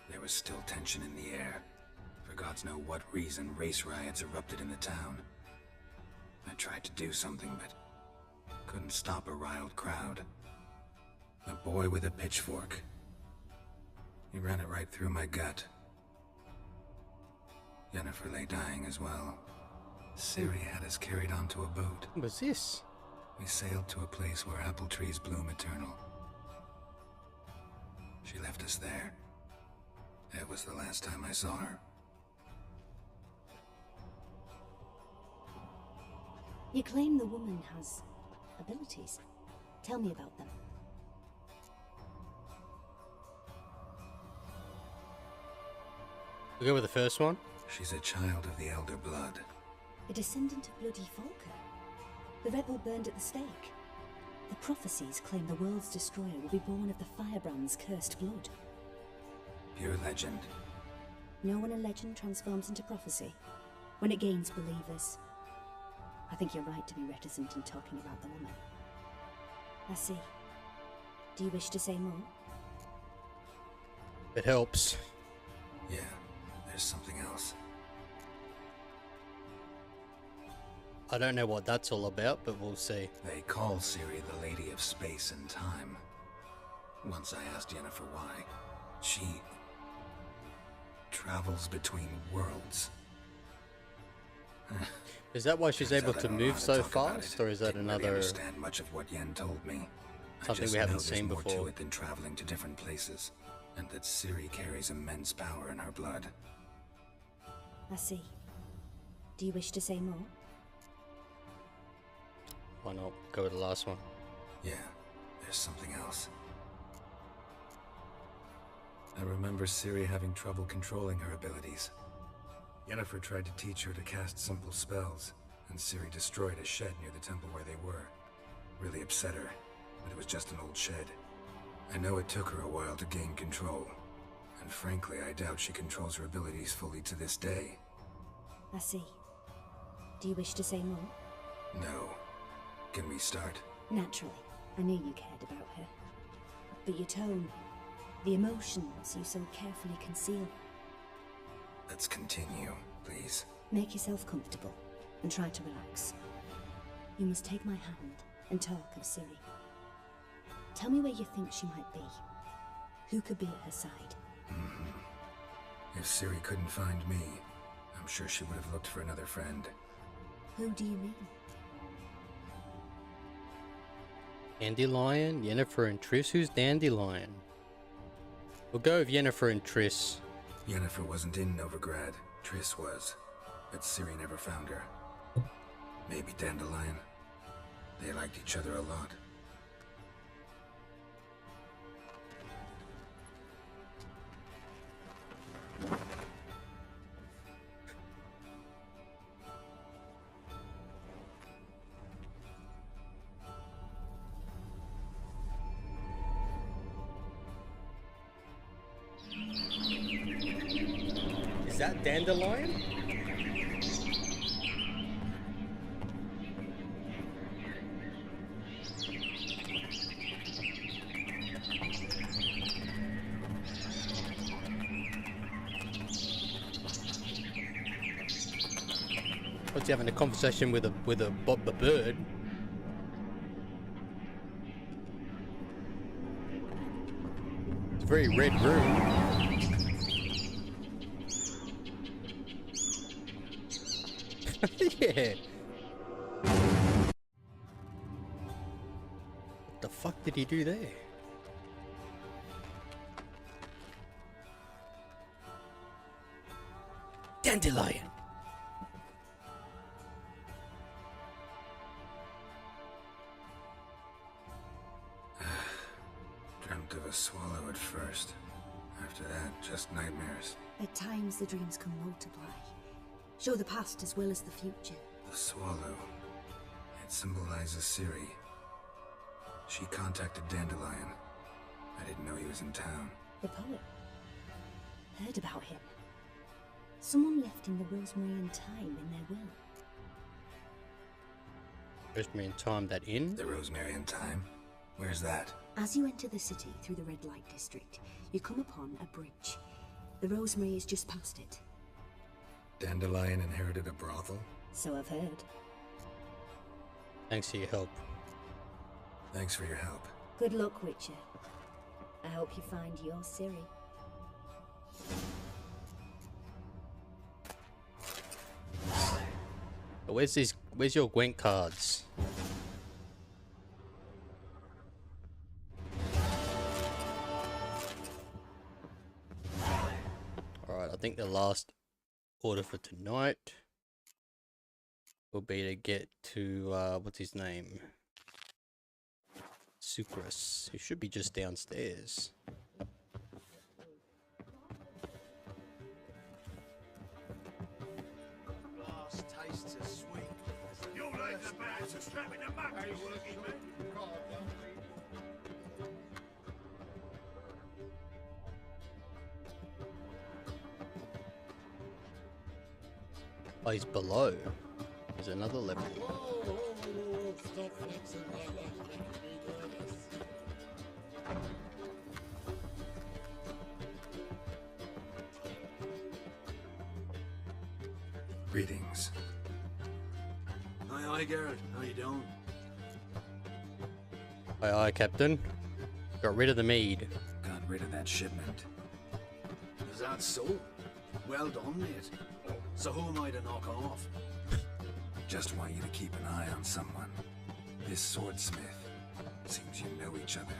There was still tension in the air. For gods know what reason, race riots erupted in the town. I tried to do something, but couldn't stop a riled crowd. A boy with a pitchfork. He ran it right through my gut. Yennefer lay dying as well. Ciri had us carried onto a boat. What was this? We sailed to a place where apple trees bloom eternal. She left us there. It was the last time I saw her. You claim the woman has abilities. Tell me about them. We'll go with the first one. She's a child of the Elder Blood. A descendant of bloody FYKE. The rebel burned at the stake. The prophecies claim the world's destroyer will be born of the Firebrand's cursed blood. Pure legend. Know when a legend transforms into prophecy? When it gains believers. I think you're right to be reticent in talking about the woman. I see. Do you wish to say more? It helps. Yeah, there's something else. I don't know what that's all about, but we'll see. They call Ciri the Lady of Space and Time. Once I asked Yennefer why. She travels between worlds. Is that why she's able to move so talk about fast, it. or is that Didn't really another understand much of what Yen told me. I something just we know haven't there's seen more before? to it than traveling to different places, and that Ciri carries immense power in her blood. I see. Do you wish to say more? Why not go with the last one? Yeah, there's something else. I remember Ciri having trouble controlling her abilities. Yennefer tried to teach her to cast simple spells, and Ciri destroyed a shed near the temple where they were. Really upset her, but it was just an old shed. I know it took her a while to gain control, and frankly, I doubt she controls her abilities fully to this day. I see. Do you wish to say more? No. Can we start? Naturally. I knew you cared about her. But your tone, the emotions you so carefully conceal. Let's continue, please. Make yourself comfortable and try to relax. You must take my hand and talk of Ciri. Tell me where you think she might be. Who could be at her side? If Ciri couldn't find me, I'm sure she would have looked for another friend. Who do you mean? Dandelion, Yennefer and Triss. Who's Dandelion? We'll go with Yennefer and Triss. Yennefer wasn't in Novigrad. Triss was. But Ciri never found her. Maybe Dandelion. They liked each other a lot. Is that Dandelion? What's he having a conversation with a bird? It's a very red room. Yeah. What the fuck did he do there? Dandelion. Dreamt of a swallow at first. After that, just nightmares. At times the dreams can multiply. Show the past as well as the future. The swallow. It symbolizes Ciri. She contacted Dandelion. I didn't know he was in town. The poet. Heard about him. Someone left him the rosemary and thyme in their will. Rosemary and thyme, that inn? The rosemary and thyme? Where's that? As you enter the city through the red light district, you come upon a bridge. The rosemary is just past it. Dandelion inherited a brothel? So I've heard. Thanks for your help. Thanks for your help. Good luck, Witcher. I hope you find your Ciri. Where's your Gwent cards? Alright, I think the last order for tonight will be to get to what's his name? Sucrus, who should be just downstairs. Last tastes are sweet. You'll learn the bags of strapping the monkeys, working men. Oh, he's below. There's another level. Greetings. Aye, Garrett. How you doing? Aye, aye, Captain. Got rid of the mead. Got rid of that shipment. Is that so? Well done, mate. So who am I to knock off? Just want you to keep an eye on someone. This swordsmith. Seems you know each other.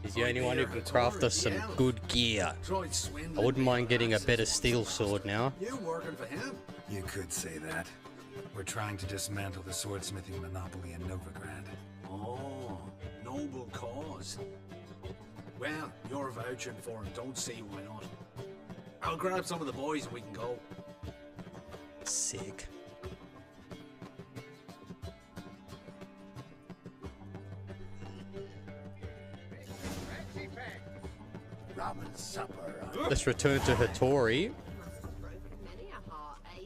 He's the only one who can craft us some good gear. I wouldn't mind getting a better steel sword now. You working for him? You could say that. We're trying to dismantle the swordsmithing monopoly in Novigrad. Oh, noble cause. Well, you're vouching for it. Don't see why not. I'll grab some of the boys and we can go. Sick. Let's return to Hattori.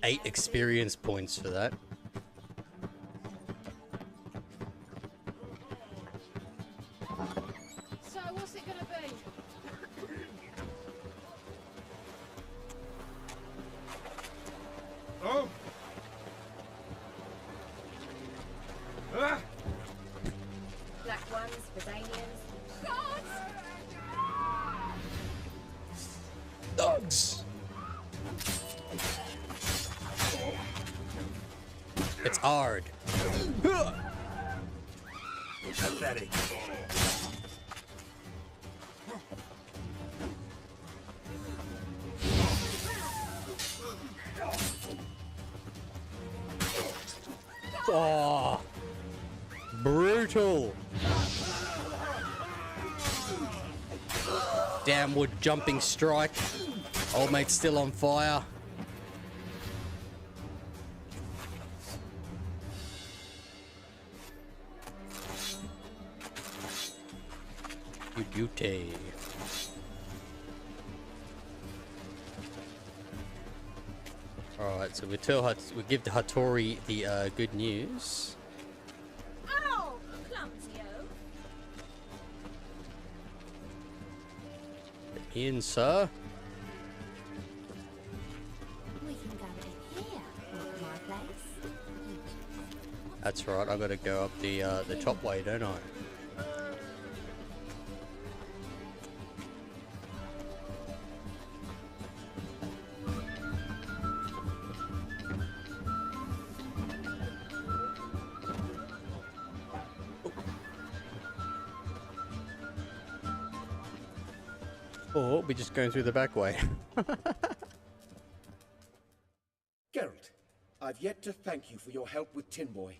8 experience points for that. So what's it gonna be? Oh! Ah! Black ones, Brazilians. Dogs! It's hard. pathetic. Oh, brutal. Downward jumping strike. Old mate's still on fire. Your duty. Alright, so we give the Hattori the good news. Ow! Clumsy-o. In, sir. We can go to here, not my place. That's right, I gotta go up the top way, don't I? Or we're just going through the back way. Geralt, I've yet to thank you for your help with Tin Boy.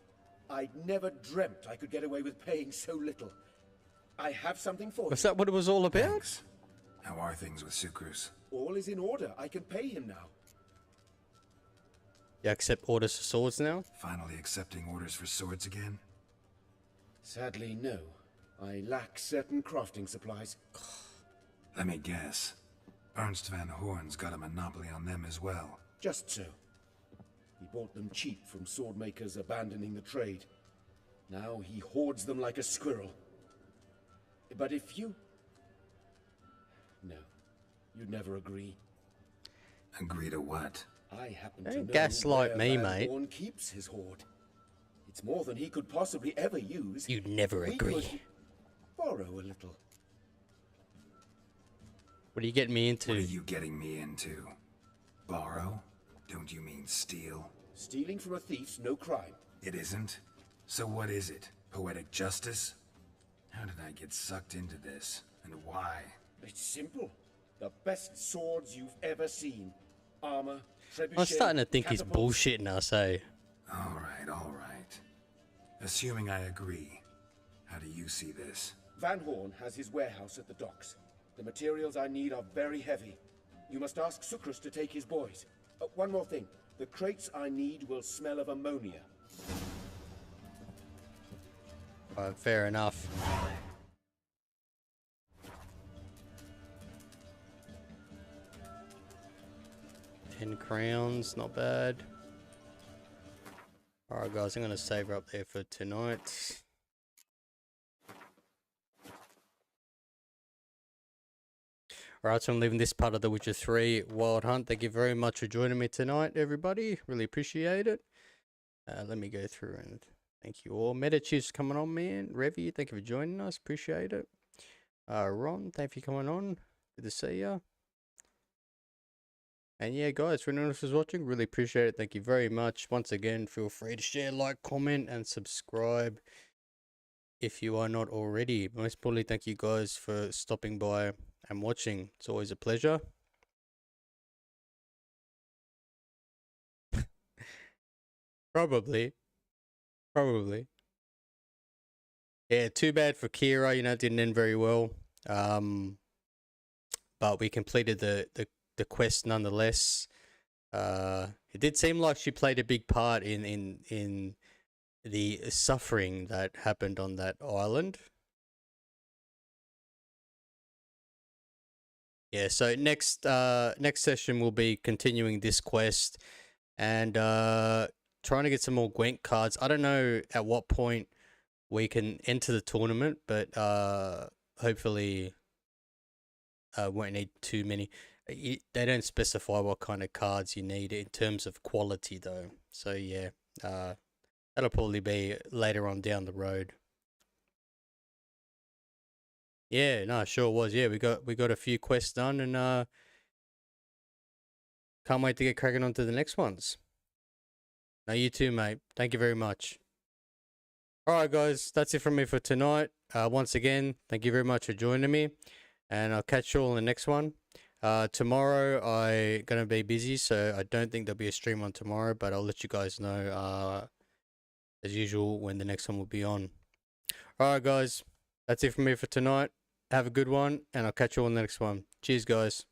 I'd never dreamt I could get away with paying so little. I have something for you. Was that what it was all about? Thanks. How are things with Sucrus? All is in order. I can pay him now. You accept orders for swords now? Finally accepting orders for swords again? Sadly, no. I lack certain crafting supplies. Let me guess. Ernst van Horn's got a monopoly on them as well. Just so. He bought them cheap from sword makers abandoning the trade. Now he hoards them like a squirrel. But if you... No. You'd never agree. Agree to what? I happen to Don't know gaslight where me, Van mate. Horn keeps his hoard. It's more than he could possibly ever use. You'd never We agree. could borrow a little. What are you getting me into? What are you getting me into? Borrow? Don't you mean steal? Stealing from a thief's no crime. It isn't? So what is it? Poetic justice? How did I get sucked into this? And why? It's simple. The best swords you've ever seen. Armor, trebuchet, I'm starting to think he's catapults. bullshitting us, eh? All right. Assuming I agree, how do you see this? Van Horn has his warehouse at the docks. The materials I need are very heavy. You must ask Sucrus to take his boys. One more thing. The crates I need will smell of ammonia. Fair enough. £10, not bad. Alright guys, I'm going to save her up there for tonight. Alright, so I'm leaving this part of The Witcher 3 Wild Hunt. Thank you very much for joining me tonight, everybody. Really appreciate it. Let me go through and thank you all. Metachief's coming on, man. Revy, thank you for joining us. Appreciate it. Ron, thank you for coming on. Good to see ya. And yeah, guys, for anyone else who's watching, really appreciate it. Thank you very much. Once again, feel free to share, like, comment, and subscribe if you are not already. Most importantly, thank you guys for stopping by and watching. It's always a pleasure. Probably. Yeah, too bad for Kira, you know, it didn't end very well. But we completed the quest nonetheless. It did seem like she played a big part in the suffering that happened on that island. Yeah, so next session we'll be continuing this quest and trying to get some more Gwent cards. I don't know at what point we can enter the tournament, but hopefully won't need too many. They don't specify what kind of cards you need in terms of quality though. So yeah, that'll probably be later on down the road. Yeah, no, sure was. Yeah, we got a few quests done and can't wait to get cracking on to the next ones. No, you too, mate. Thank you very much. Alright guys, that's it from me for tonight. Once again, thank you very much for joining me, and I'll catch you all in the next one. Tomorrow I'm going to be busy, so I don't think there'll be a stream on tomorrow, but I'll let you guys know as usual when the next one will be on. Alright guys, that's it from me for tonight. Have a good one, and I'll catch you all in the next one. Cheers guys.